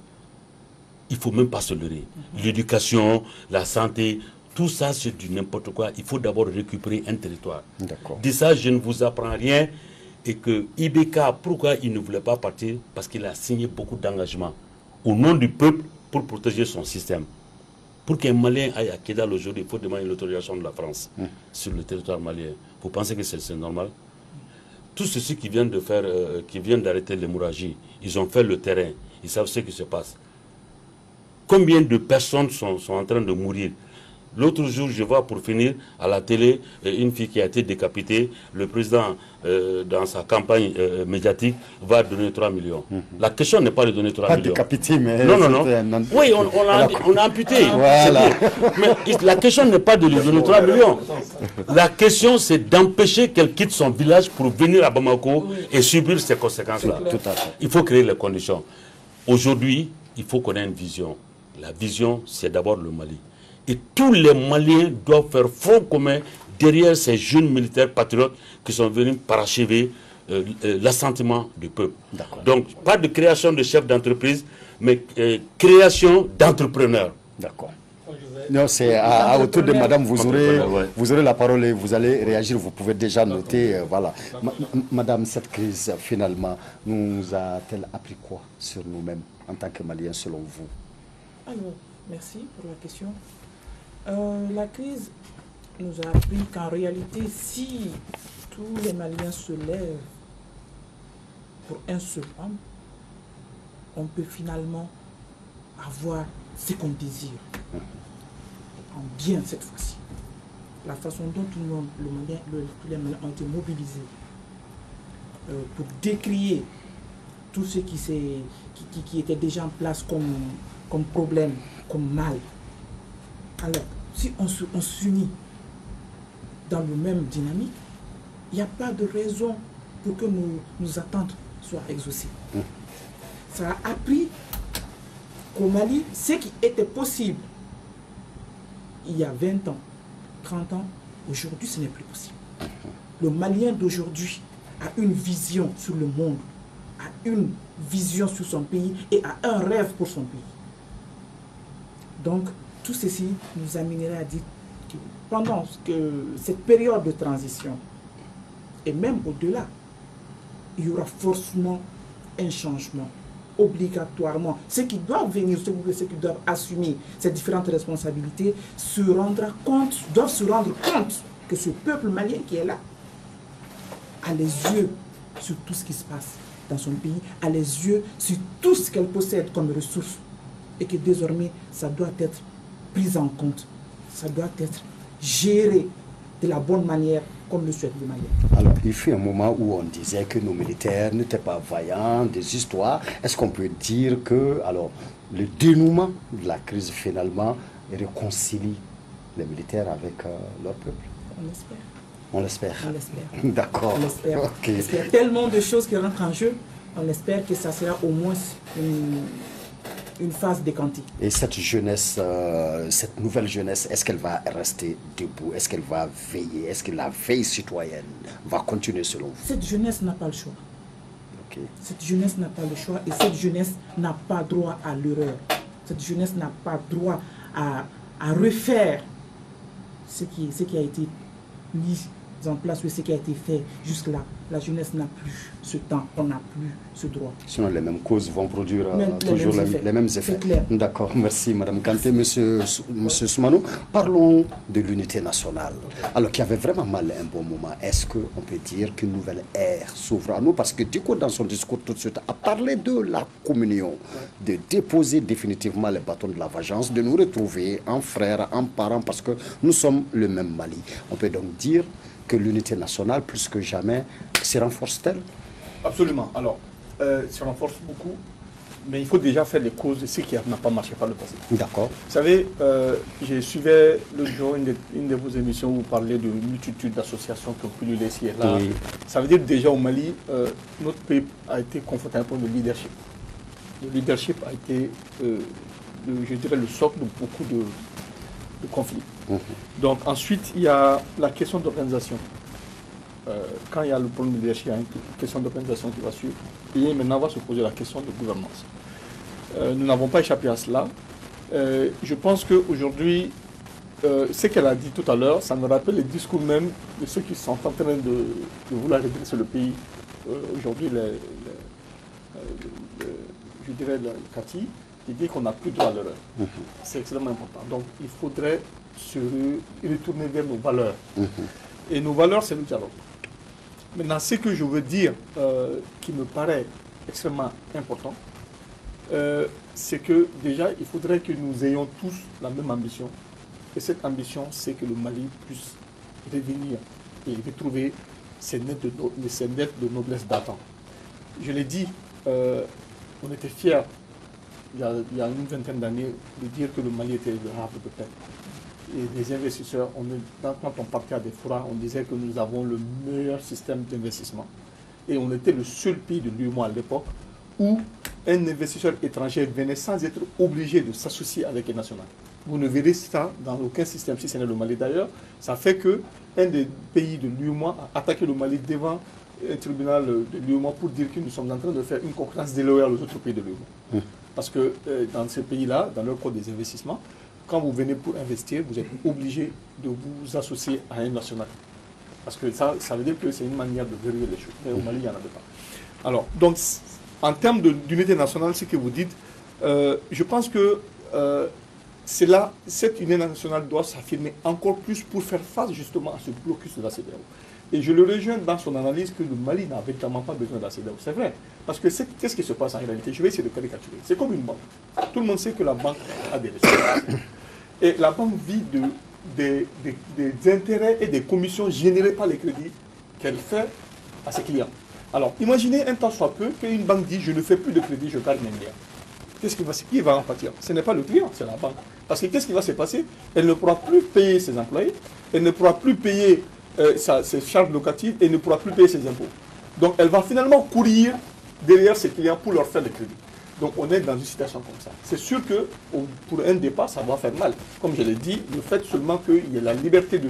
[SPEAKER 3] Il ne faut même pas se leurrer. L'éducation, la santé, tout ça c'est du n'importe quoi. Il faut d'abord récupérer un territoire. Dit ça, je ne vous apprends rien. Et que Ibeka, pourquoi il ne voulait pas partir? Parce qu'il a signé beaucoup d'engagements au nom du peuple pour protéger son système. Pour qu'un Malien aille à Kidal aujourd'hui, il faut demander l'autorisation de la France sur le territoire malien. Vous pensez que c'est normal? Tous ceux qui viennent de faire, qui viennent d'arrêter l'hémorragie, ils ont fait le terrain, ils savent ce qui se passe. Combien de personnes sont en train de mourir? L'autre jour, je vois pour finir à la télé une fille qui a été décapitée. Le président, dans sa campagne médiatique, va donner 3 millions. La question n'est pas de donner 3 millions. Pas
[SPEAKER 1] décapité, mais...
[SPEAKER 3] Non. Oui, on a amputé.
[SPEAKER 1] Voilà.
[SPEAKER 3] Mais la question n'est pas de lui donner 3 millions. La question, c'est d'empêcher qu'elle quitte son village pour venir à Bamako et subir ces conséquences-là. Il faut créer les conditions. Aujourd'hui, il faut qu'on ait une vision. La vision, c'est d'abord le Mali. Et tous les Maliens doivent faire front commun derrière ces jeunes militaires patriotes qui sont venus parachever l'assentiment du peuple. Donc, pas de création de chefs d'entreprise, mais création d'entrepreneurs.
[SPEAKER 1] D'accord. Non, c'est autour de madame, vous aurez la parole et vous allez réagir, vous pouvez déjà noter. Voilà. Madame, cette crise, finalement, nous a-t-elle appris quoi sur nous-mêmes en tant que Maliens, selon vous?
[SPEAKER 2] Alors, merci pour la question. La crise nous a appris qu'en réalité, si tous les Maliens se lèvent pour un seul homme, on peut finalement avoir ce qu'on désire. En bien cette fois-ci. La façon dont tous les Maliens ont été mobilisés pour décrier tout ce qui était déjà en place comme problème, comme mal. Alors, si on s'unit dans le même dynamique, il n'y a pas de raison pour que nos attentes soient exaucées. Ça a appris qu'au Mali, ce qui était possible il y a 20 ans, 30 ans, aujourd'hui ce n'est plus possible. Le Malien d'aujourd'hui a une vision sur le monde, a une vision sur son pays et a un rêve pour son pays. Donc, tout ceci nous amènerait à dire que pendant cette période de transition, et même au-delà, il y aura forcément un changement, obligatoirement. Ceux qui doivent venir, ceux qui doivent assumer ces différentes responsabilités, doivent se rendre compte que ce peuple malien qui est là a les yeux sur tout ce qui se passe dans son pays, a les yeux sur tout ce qu'elle possède comme ressources, et que désormais, ça doit être pris en compte, ça doit être géré de la bonne manière, comme le souhaite le Malien.
[SPEAKER 1] Alors, il fut un moment où on disait que nos militaires n'étaient pas vaillants, des histoires. Est-ce qu'on peut dire que, alors, le dénouement de la crise, finalement, réconcilie les militaires avec leur peuple?
[SPEAKER 2] On l'espère.
[SPEAKER 1] On l'espère.
[SPEAKER 2] On l'espère.
[SPEAKER 1] D'accord.
[SPEAKER 2] On l'espère.
[SPEAKER 1] Okay.
[SPEAKER 2] Il y a tellement de choses qui rentrent en jeu. On espère que ça sera au moins une phase décantée.
[SPEAKER 1] Et cette jeunesse, cette nouvelle jeunesse, est-ce qu'elle va rester debout? Est-ce qu'elle va veiller? Est-ce que la veille citoyenne va continuer selon vous?
[SPEAKER 2] Cette jeunesse n'a pas le choix.
[SPEAKER 1] Okay.
[SPEAKER 2] Cette jeunesse n'a pas le choix et cette jeunesse n'a pas droit à l'erreur. Cette jeunesse n'a pas droit à refaire ce qui a été mis en place ou ce qui a été fait jusque-là. La jeunesse n'a plus ce temps, on n'a plus ce droit.
[SPEAKER 1] Sinon, les mêmes causes vont produire toujours les mêmes effets. D'accord, merci Madame Kanté. Monsieur Soumano, parlons de l'unité nationale. Alors qu'il y avait vraiment mal un bon moment, est-ce qu'on peut dire qu'une nouvelle ère s'ouvre à nous? Parce que Diko, dans son discours tout de suite, a parlé de la communion, de déposer définitivement les bâtons de la vengeance, de nous retrouver en frères, en parents, parce que nous sommes le même Mali. On peut donc dire que l'unité nationale, plus que jamais, se renforce-t-elle?
[SPEAKER 4] Absolument. Alors, se renforce beaucoup, mais il faut déjà faire les causes de ce qui n'a pas marché par le passé.
[SPEAKER 1] D'accord.
[SPEAKER 4] Vous savez, je suivais l'autre jour une de vos émissions où vous parlez de multitude d'associations qui ont pullulé ici et là. Oui. Ça veut dire que déjà au Mali, notre pays a été confronté à un problème de leadership. Le leadership a été, je dirais, le socle de beaucoup de conflits. Donc ensuite, il y a la question d'organisation. Quand il y a le problème de leadership, il y a une question d'organisation qui va suivre. Et maintenant, on va se poser la question de gouvernance. Nous n'avons pas échappé à cela. Je pense qu'aujourd'hui, ce qu'elle a dit tout à l'heure, ça me rappelle les discours même de ceux qui sont en train de vouloir redresser le pays. Aujourd'hui, je dirais le Kati, il dit qu'on n'a plus droit à l'erreur. C'est extrêmement important. Donc, il faudrait se retourner vers nos valeurs. Et nos valeurs, c'est le dialogue. Maintenant, ce que je veux dire, qui me paraît extrêmement important, c'est que déjà, il faudrait que nous ayons tous la même ambition. Et cette ambition, c'est que le Mali puisse revenir et retrouver ses lettres de noblesse datant. Je l'ai dit, on était fiers, il y a une vingtaine d'années, de dire que le Mali était le havre de paix. Et les investisseurs, quand on partait à des foires, on disait que nous avons le meilleur système d'investissement. Et on était le seul pays de l'UEMOA à l'époque où un investisseur étranger venait sans être obligé de s'associer avec un national. Vous ne verrez ça dans aucun système, si ce n'est le Mali d'ailleurs. Ça fait qu'un des pays de l'UEMOA a attaqué le Mali devant un tribunal de l'UEMOA pour dire que nous sommes en train de faire une concurrence déloyale aux autres pays de l'UEMOA. Parce que dans ces pays-là, dans leur code des investissements, quand vous venez pour investir, vous êtes obligé de vous associer à un national. Parce que ça veut dire que c'est une manière de verrouiller les choses. Mais au Mali, il n'y en avait pas. Alors, donc, en termes d'unité nationale, ce que vous dites, je pense que c'est là, cette unité nationale doit s'affirmer encore plus pour faire face justement à ce blocus de la CEDEAO. Et je le rejoins dans son analyse que le Mali n'a véritablement pas besoin de la CEDEAO. C'est vrai. Parce que qu'est-ce qui se passe en réalité? Je vais essayer de caricaturer. C'est comme une banque. Tout le monde sait que la banque a des ressources. Et la banque vit des intérêts et des commissions générées par les crédits qu'elle fait à ses clients. Alors, imaginez un temps soit peu qu'une banque dit je ne fais plus de crédit, je garde mes milliards. Qui va en pâtir? Ce n'est pas le client, c'est la banque. Parce que qu'est-ce qui va se passer? Elle ne pourra plus payer ses employés, elle ne pourra plus payer ses charges locatives et ne pourra plus payer ses impôts. Donc elle va finalement courir derrière ses clients pour leur faire le crédit. Donc on est dans une situation comme ça. C'est sûr que pour un départ, ça va faire mal. Comme je l'ai dit, le fait seulement qu'il y ait la liberté de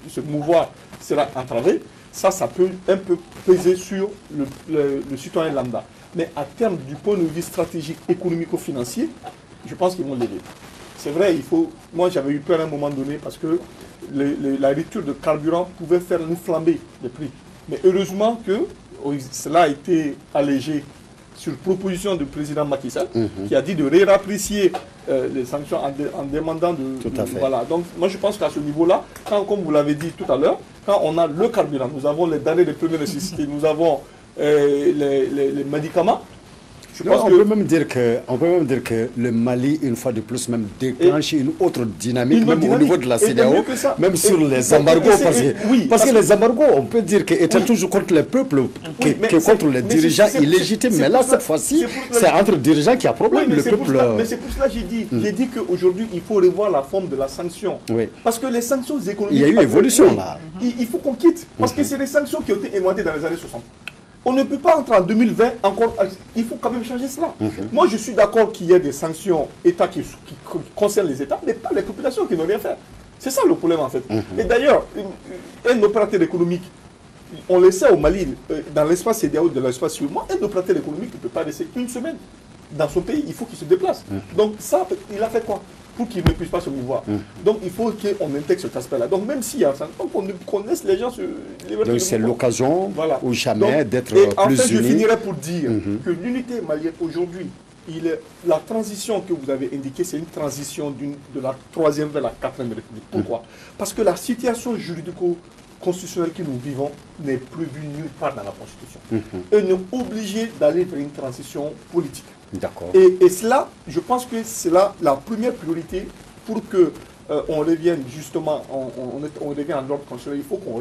[SPEAKER 4] se mouvoir sera entravée, ça peut un peu peser sur le citoyen lambda. Mais à terme, du point de vue stratégique, économico-financier, je pense qu'ils vont l'aider. C'est vrai, moi j'avais eu peur à un moment donné parce que la rupture de carburant pouvait faire une flambée des prix. Mais heureusement que cela a été allégé sur proposition du président Macky Sall, qui a dit de réapprécier les sanctions en demandant de...
[SPEAKER 1] Tout à fait.
[SPEAKER 4] Voilà. Donc moi je pense qu'à ce niveau-là, comme vous l'avez dit tout à l'heure, quand on a le carburant, nous avons les denrées de première nécessité, nous avons les médicaments,
[SPEAKER 1] on peut même dire que le Mali, une fois de plus, même déclenche une autre dynamique, même au niveau de la CEDEAO, même sur les embargos. Parce que les embargos, on peut dire qu'ils étaient toujours contre les peuples que contre les dirigeants illégitimes. Mais là, cette fois-ci, c'est entre dirigeants qu'il y a problème. Le peuple.
[SPEAKER 4] Mais c'est pour cela que j'ai dit qu'aujourd'hui, il faut revoir la forme de la sanction. Parce que les sanctions économiques.
[SPEAKER 1] Il y a eu évolution là.
[SPEAKER 4] Il faut qu'on quitte. Parce que c'est des sanctions qui ont été inventées dans les années 60. On ne peut pas entrer en 2020 encore. Il faut quand même changer cela. Moi, je suis d'accord qu'il y ait des sanctions État qui concernent les États, mais pas les populations qui n'ont rien fait. C'est ça le problème en fait. Et d'ailleurs, un opérateur économique, on le sait au Mali, dans l'espace CEDEAO, de l'espace suivant, un opérateur économique ne peut pas rester une semaine dans son pays. Il faut qu'il se déplace. Donc ça, il a fait quoi pour qu'il ne puisse pas se mouvoir. Donc il faut qu'on intègre cet aspect-là. Donc même s'il y a ça, qu'on laisse les gens se...
[SPEAKER 1] Donc c'est l'occasion ou jamais d'être plus unis.
[SPEAKER 4] Enfin, je finirai pour dire que l'unité malienne aujourd'hui, la transition que vous avez indiquée, c'est une transition de la 3e vers la 4e République. Pourquoi? Parce que la situation juridico-constitutionnelle que nous vivons n'est prévue nulle part dans la Constitution. Et nous est obligé d'aller vers une transition politique.
[SPEAKER 1] D'accord.
[SPEAKER 4] Et cela, je pense que c'est là la première priorité pour que on revienne justement, on revienne en ordre constitutionnel. Il faut qu'on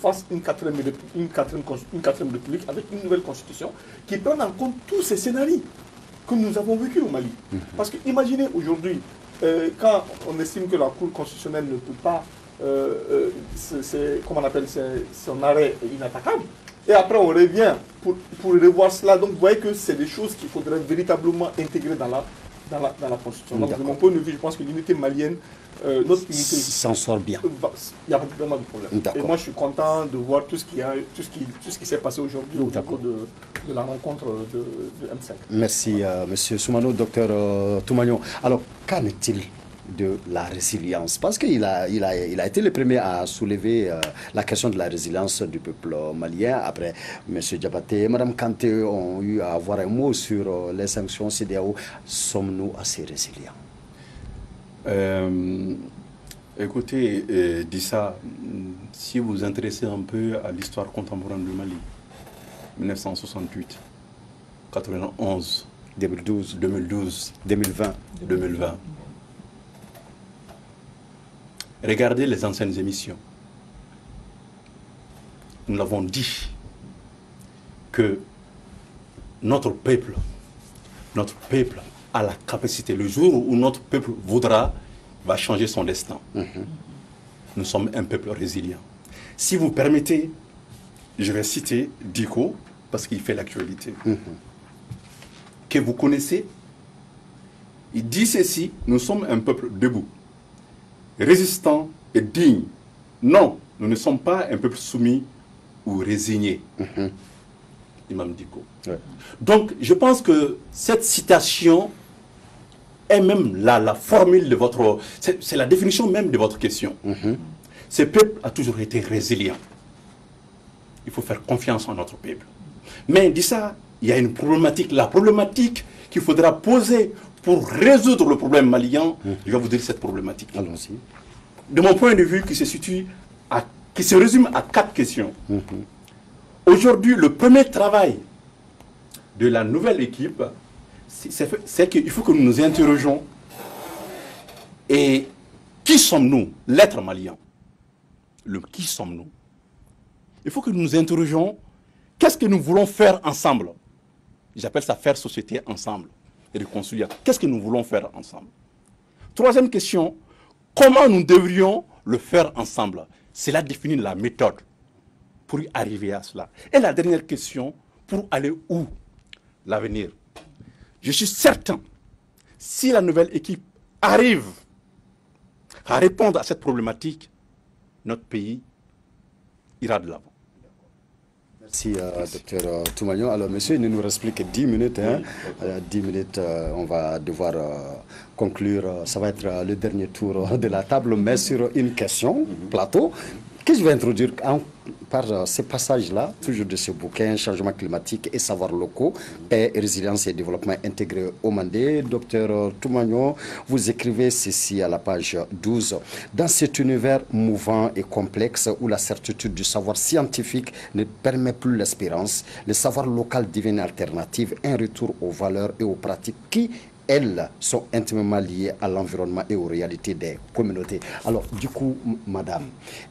[SPEAKER 4] fasse une quatrième république avec une nouvelle constitution qui prenne en compte tous ces scénarios que nous avons vécu au Mali. Parce que imaginez aujourd'hui, quand on estime que la Cour constitutionnelle ne peut pas, comment on appelle, son arrêt inattaquable, et après on revient pour revoir cela. Donc vous voyez que c'est des choses qu'il faudrait véritablement intégrer dans la Constitution. Donc de mon point de vue, je pense que l'unité malienne, notre unité
[SPEAKER 1] s'en sort bien.
[SPEAKER 4] Il n'y a pas vraiment de problème. Et moi je suis content de voir tout ce qui s'est passé aujourd'hui au cours de la rencontre de M5.
[SPEAKER 1] Merci Monsieur Soumano, docteur Toumagnon. Alors qu'en est-il de la résilience? Parce qu'il a été le premier à soulever la question de la résilience du peuple malien. Après, M. Diabaté et Mme Kanté ont eu à avoir un mot sur les sanctions CEDEAO. Sommes-nous assez résilients?
[SPEAKER 5] Écoutez, Dissa, si vous vous intéressez un peu à l'histoire contemporaine du Mali, 1968, 91,
[SPEAKER 1] 2012,
[SPEAKER 5] 2020. Regardez les anciennes émissions. Nous l'avons dit que notre peuple a la capacité, le jour où notre peuple va changer son destin. Nous sommes un peuple résilient. Si vous permettez, je vais citer Diko, parce qu'il fait l'actualité, que vous connaissez. Il dit ceci: nous sommes un peuple debout, résistant et digne. Non, nous ne sommes pas un peuple soumis ou résigné. Imam Diko. Donc, je pense que cette citation est même la formule de votre... C'est la définition même de votre question. Ce peuple a toujours été résilient. Il faut faire confiance en notre peuple. Mais, dit ça, il y a une problématique. La problématique qu'il faudra poser pour résoudre le problème malien, je vais vous dire cette problématique.
[SPEAKER 1] Allons-y.
[SPEAKER 5] De mon point de vue, qui se résume à 4 questions. Aujourd'hui, le premier travail de la nouvelle équipe, c'est qu'il faut que nous nous interrogions. Et qui sommes-nous, l'être malien? Qui sommes-nous? Il faut que nous nous interrogions Qu'est-ce que nous voulons faire ensemble? J'appelle ça faire société ensemble et réconcilier. Qu'est-ce que nous voulons faire ensemble? Troisième question, comment nous devrions le faire ensemble? Cela définit la méthode pour y arriver à cela. Et la dernière question, pour aller où? L'avenir. Je suis certain, si la nouvelle équipe arrive à répondre à cette problématique, notre pays ira de l'avant.
[SPEAKER 1] Merci, docteur Toumagnon. Alors, monsieur, il ne nous reste plus que 10 minutes. Hein. 10 minutes, on va devoir conclure. Ça va être le dernier tour de la table, mais sur une question, plateau, que je vais introduire par ces passages-là, toujours de ce bouquin, Changement climatique et savoirs locaux, paix, résilience et développement intégré au Mandé. Docteur Toumagnon, vous écrivez ceci à la page 12. Dans cet univers mouvant et complexe où la certitude du savoir scientifique ne permet plus l'espérance, le savoir local devient une alternative, un retour aux valeurs et aux pratiques qui, elles, sont intimement liées à l'environnement et aux réalités des communautés. Alors, du coup, madame,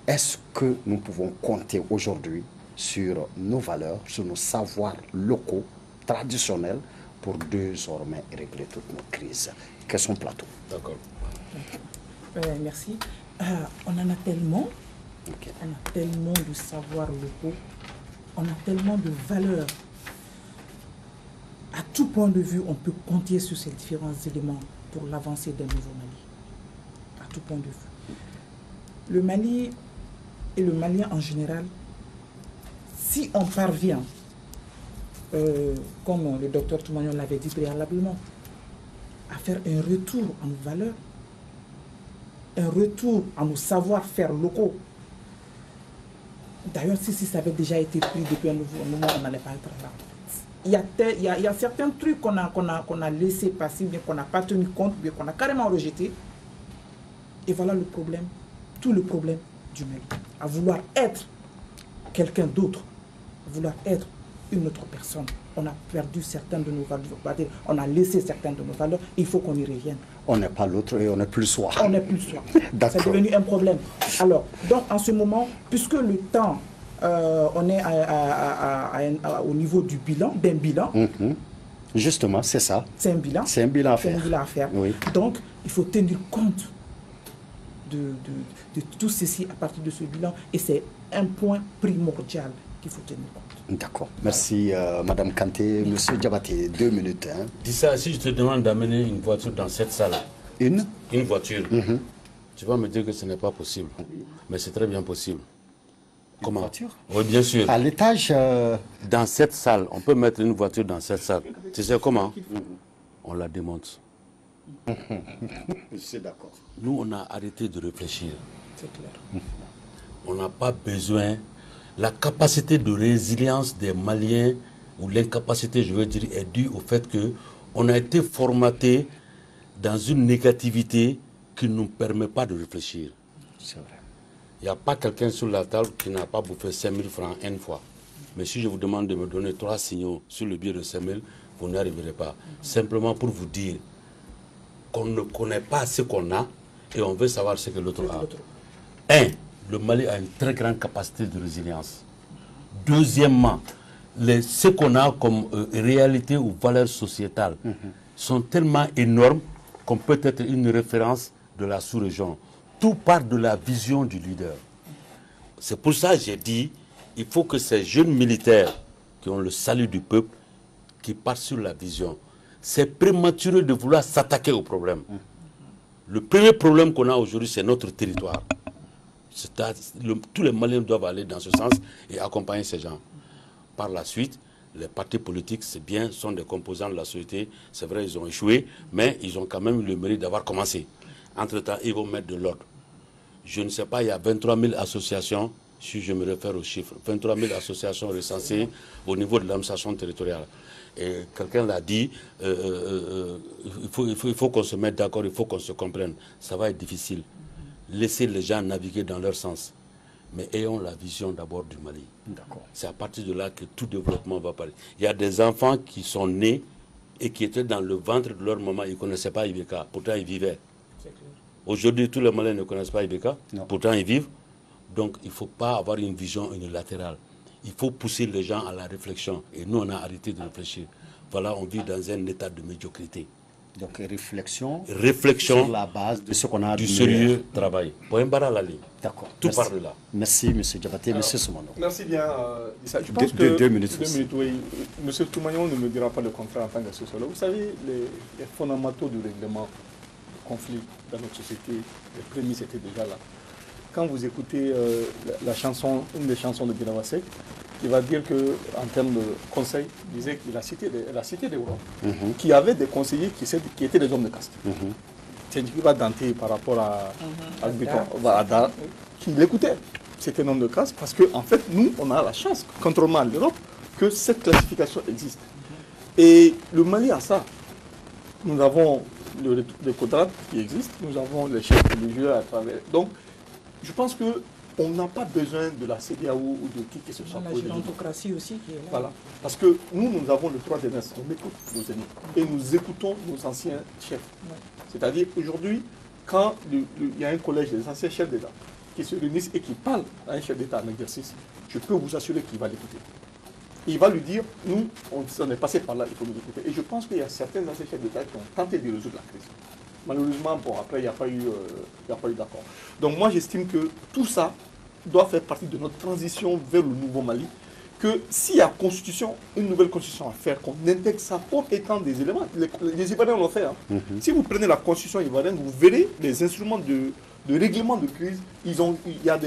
[SPEAKER 1] est-ce que nous pouvons compter aujourd'hui sur nos valeurs, sur nos savoirs locaux, traditionnels, pour désormais régler toutes nos crises? Quels sont plateaux?
[SPEAKER 3] D'accord.
[SPEAKER 2] Merci. On en a tellement. Okay. On a tellement de savoirs locaux. On a tellement de valeurs. À tout point de vue, on peut compter sur ces différents éléments pour l'avancée d'un nouveau Mali. À tout point de vue. Le Mali et le Malien en général, si on parvient, comme le docteur Toumagnon l'avait dit préalablement, à faire un retour à nos valeurs, un retour à nos savoir-faire locaux. D'ailleurs, si ça avait déjà été pris depuis un moment, on n'allait pas être là. Il y a certains trucs qu'on a laissé passer, bien qu'on n'a pas tenu compte, bien qu'on a carrément rejeté. Et voilà le problème, tout le problème du Mali. À vouloir être quelqu'un d'autre, à vouloir être une autre personne. On a perdu certaines de nos valeurs, on a laissé certaines de nos valeurs, il faut qu'on y revienne.
[SPEAKER 1] On n'est pas l'autre et on n'est plus soi.
[SPEAKER 2] On n'est plus soi. C'est devenu un problème. Alors, donc en ce moment, puisque le temps... on est au niveau du bilan, d'un bilan.
[SPEAKER 1] Justement, c'est ça.
[SPEAKER 2] C'est un bilan.
[SPEAKER 1] C'est un bilan à faire.
[SPEAKER 2] C'est un bilan à faire.
[SPEAKER 1] Oui.
[SPEAKER 2] Donc, il faut tenir compte de tout ceci à partir de ce bilan. Et c'est un point primordial qu'il faut tenir compte.
[SPEAKER 1] D'accord. Merci, Madame Kanté. Monsieur Diabaté, 2 minutes. Hein.
[SPEAKER 3] Dis ça, si je te demande d'amener une voiture dans cette salle.
[SPEAKER 1] Une
[SPEAKER 3] voiture. Tu vas me dire que ce n'est pas possible. Mais c'est très bien possible. Comment?
[SPEAKER 1] Voiture?
[SPEAKER 3] Oui, bien sûr.
[SPEAKER 1] À l'étage
[SPEAKER 3] Dans cette salle, on peut mettre une voiture dans cette salle. Tu sais comment? On la démonte.
[SPEAKER 1] Je suis d'accord.
[SPEAKER 3] Nous, on a arrêté de réfléchir.
[SPEAKER 2] C'est clair.
[SPEAKER 3] On n'a pas besoin. La capacité de résilience des Maliens, ou l'incapacité, je veux dire, est due au fait qu'on a été formaté dans une négativité qui ne nous permet pas de réfléchir.
[SPEAKER 1] C'est vrai.
[SPEAKER 3] Il n'y a pas quelqu'un sur la table qui n'a pas bouffé 5 000 francs une fois. Mais si je vous demande de me donner 3 signaux sur le billet de 5 000, vous n'y arriverez pas. Simplement pour vous dire qu'on ne connaît pas ce qu'on a et on veut savoir ce que l'autre a. 1. Le Mali a une très grande capacité de résilience. Deuxièmement, ce qu'on a comme réalité ou valeurs sociétales sont tellement énormes qu'on peut être une référence de la sous-région. Tout part de la vision du leader. C'est pour ça que j'ai dit, il faut que ces jeunes militaires qui ont le salut du peuple, qui partent sur la vision. C'est prématuré de vouloir s'attaquer au problème. Le premier problème qu'on a aujourd'hui, c'est notre territoire. Tous les Maliens doivent aller dans ce sens et accompagner ces gens. Par la suite, les partis politiques, c'est bien, sont des composants de la société. C'est vrai, ils ont échoué, mais ils ont quand même eu le mérite d'avoir commencé. Entre-temps, ils vont mettre de l'ordre. Je ne sais pas, il y a 23 000 associations, si je me réfère aux chiffres, 23 000 associations recensées au niveau de l'administration territoriale. Et quelqu'un l'a dit, il faut qu'on se mette d'accord, il faut qu'on se comprenne. Ça va être difficile. Laissez les gens naviguer dans leur sens. Mais ayons la vision d'abord du Mali. C'est à partir de là que tout développement va parler. Il y a des enfants qui sont nés et qui étaient dans le ventre de leur maman, ils ne connaissaient pas Ibeka, pourtant ils vivaient. Aujourd'hui, tous les Maliens ne connaissent pas Ibeka, pourtant ils vivent. Donc il ne faut pas avoir une vision unilatérale. il faut pousser les gens à la réflexion. Et nous, on a arrêté de réfléchir. Voilà, on vit dans un état de médiocrité.
[SPEAKER 1] Donc réflexion
[SPEAKER 3] Réflexion
[SPEAKER 1] sur la base de ce qu'on a
[SPEAKER 3] du sérieux travail. Point barre à la ligne.
[SPEAKER 1] D'accord.
[SPEAKER 3] Tout
[SPEAKER 1] Merci.
[SPEAKER 3] part de là.
[SPEAKER 1] Merci, M. Diabaté. M. Soumano.
[SPEAKER 4] Merci bien, Issa. Je pense
[SPEAKER 1] Deux
[SPEAKER 4] que
[SPEAKER 1] minutes.
[SPEAKER 4] oui. M. Toumagnon ne me dira pas le contraire en tant que sociologue. Vous savez, les fondamentaux du règlement du conflit dans notre société, les prémices étaient déjà là. Quand vous écoutez la chanson, une des chansons de Guinawasek, qui va dire qu'en termes de conseil, il disait qu'il a cité des Wolof, qui avaient des conseillers qui étaient des hommes de caste. C'est ce qui va Dante par rapport à Ada, qui l'écoutait. C'était un homme de caste parce qu'en fait, nous, on a la chance, contrairement à l'Europe, que cette classification existe. Et le Mali a ça. Nous avons le quadrat qui existe, nous avons les chefs religieux à travers. Donc, je pense qu'on n'a pas besoin de la CEDEAO ou de qui que ce soit.
[SPEAKER 2] La gérontocratie aussi qui est là.
[SPEAKER 4] Voilà. Parce que nous avons le droit d'aînesse. On écoute nos aînés. Et nous écoutons nos anciens chefs. Ouais. C'est-à-dire, aujourd'hui, quand il y a un collège des anciens chefs d'État qui se réunissent et qui parlent à un chef d'État en exercice, je peux vous assurer qu'il va l'écouter. Il va lui dire, nous, on est passé par là, il faut nous écouter. Et je pense qu'il y a certains anciens chefs d'État qui ont tenté de résoudre la crise. Malheureusement, bon, après, il n'y a pas eu d'accord. Donc moi, j'estime que tout ça doit faire partie de notre transition vers le nouveau Mali, que s'il y a une nouvelle constitution à faire, qu'on intègre ça comme étant des éléments. Les Ivoiriens l'ont fait. Hein. Si vous prenez la constitution ivoirienne, vous verrez les instruments de règlement de crise. Il y a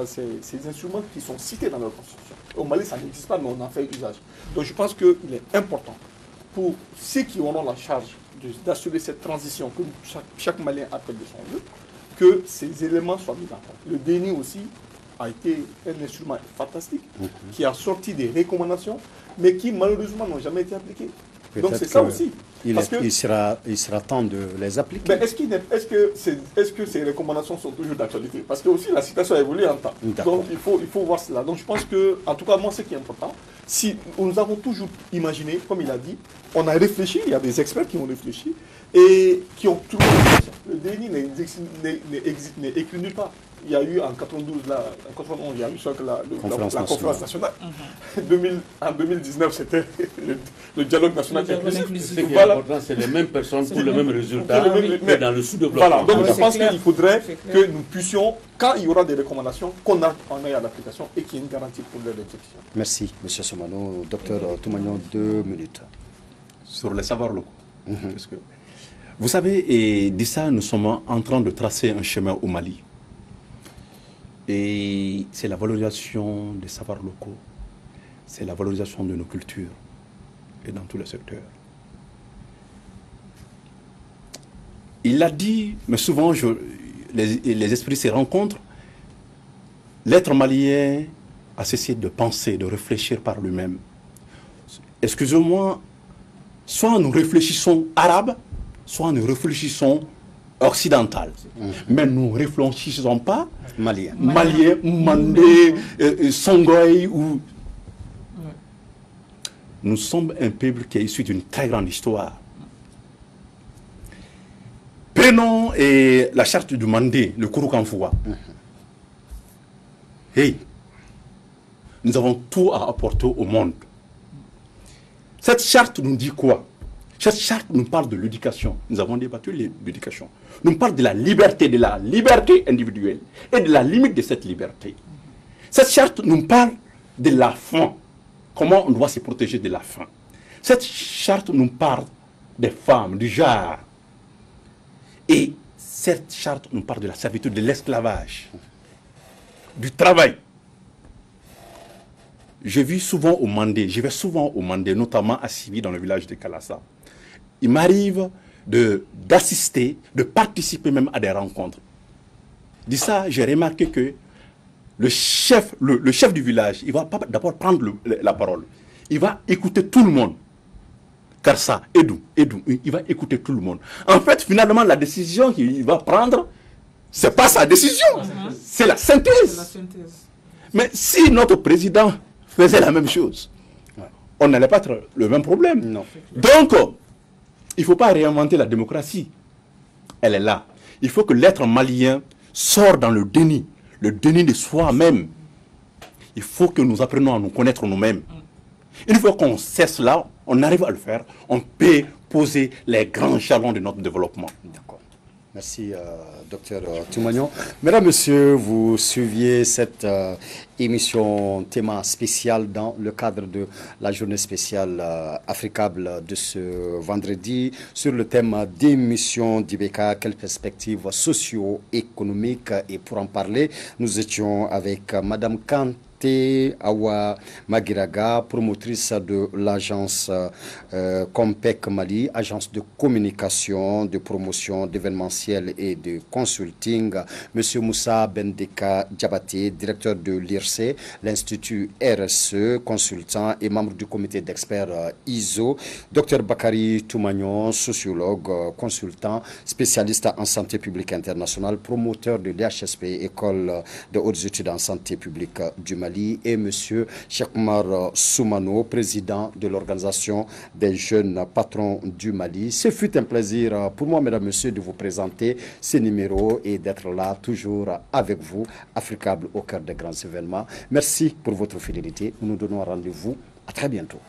[SPEAKER 4] ces instruments qui sont cités dans leur constitution. Au Mali, ça n'existe pas, mais on en fait usage. Donc je pense qu'il est important pour ceux qui auront la charge d'assurer cette transition que chaque Malien appelle de son vœu, que ces éléments soient mis en compte. Le déni aussi a été un instrument fantastique qui a sorti des recommandations, mais qui malheureusement n'ont jamais été appliquées. Donc c'est ça aussi.
[SPEAKER 1] Il sera temps de les appliquer.
[SPEAKER 4] Mais est-ce que ces recommandations sont toujours d'actualité? Parce que aussi la situation a évolué en temps. Donc il faut voir cela. Donc je pense que, en tout cas moi, ce qui est important, si nous avons toujours imaginé, comme il a dit, on a réfléchi, il y a des experts qui ont réfléchi et qui ont trouvé le déni n'est écrit nulle part. Il y a eu en 92, en 91, il y a eu la conférence nationale. En 2019, c'était le dialogue national inclusif.
[SPEAKER 3] Ce qui est important, c'est les mêmes personnes pour le même résultat, mais dans le sous-développement.
[SPEAKER 4] Voilà, donc je pense qu'il faudrait que nous puissions, quand il y aura des recommandations, qu'on aille à l'application et qu'il y ait une garantie pour leur exécution.
[SPEAKER 1] Merci, M. Soumano. Docteur Toumagnon, 2 minutes.
[SPEAKER 5] Sur les savoirs locaux. Vous savez, et d'Issa, nous sommes en train de tracer un chemin au Mali. Et c'est la valorisation des savoirs locaux, c'est la valorisation de nos cultures, et dans tous les secteurs. Il l'a dit, mais souvent, les esprits se rencontrent. L'être malien a cessé de penser, de réfléchir par lui-même. Excusez-moi, soit nous réfléchissons arabe, soit nous réfléchissons occidental. Mais nous ne réfléchissons pas malien, mandé, songoï ou... Nous sommes un peuple qui est issu d'une très grande histoire. Prenons la charte du Mandé, le Kouroukanfoua. Hey, nous avons tout à apporter au monde. Cette charte nous dit quoi? Cette charte nous parle de l'éducation. Nous avons débattu l'éducation. Nous parle de la liberté individuelle et de la limite de cette liberté. Cette charte nous parle de la faim. Comment on doit se protéger de la faim. Cette charte nous parle des femmes, du genre. Et cette charte nous parle de la servitude, de l'esclavage, du travail. Je vais souvent au Mandé, notamment à Sivi, dans le village de Kalassa. Il m'arrive d'assister, de participer même à des rencontres. De ça, j'ai remarqué que le chef du village, il va pas d'abord prendre la parole. Il va écouter tout le monde. Car ça, Edou, il va écouter tout le monde. En fait, finalement, la décision qu'il va prendre, c'est pas sa décision, c'est la synthèse. Mais si notre président faisait la même chose, on n'allait pas être le même problème. Non. Donc, il ne faut pas réinventer la démocratie. Elle est là. Il faut que l'être malien sorte dans le déni de soi-même. il faut que nous apprenions à nous connaître nous-mêmes. Une fois qu'on sait cela, on arrive à le faire, on peut poser les grands jalons de notre développement.
[SPEAKER 1] D'accord. Merci, docteur Toumagnon. Mesdames, Messieurs, vous suiviez cette émission théma spécial dans le cadre de la journée spéciale africable de ce vendredi sur le thème d'émission d'IBK, quelles perspectives socio-économiques. Et pour en parler, nous étions avec Madame Kant Awa Magiraga, promotrice de l'agence Compec Mali, agence de communication, de promotion, d'événementiel et de consulting. Monsieur Moussa Bendeka Diabaté, directeur de l'IRC, l'Institut RSE, consultant et membre du comité d'experts ISO. Docteur Bakari Toumagnon, sociologue, consultant, spécialiste en santé publique internationale, promoteur de l'IHSP, école de hautes études en santé publique du Mali, et M. Cheikh-Oumar Soumano, président de l'Organisation des jeunes patrons du Mali. Ce fut un plaisir pour moi, mesdames et messieurs, de vous présenter ce numéro et d'être là toujours avec vous, Africable au cœur des grands événements. Merci pour votre fidélité. Nous nous donnons rendez-vous. À très bientôt.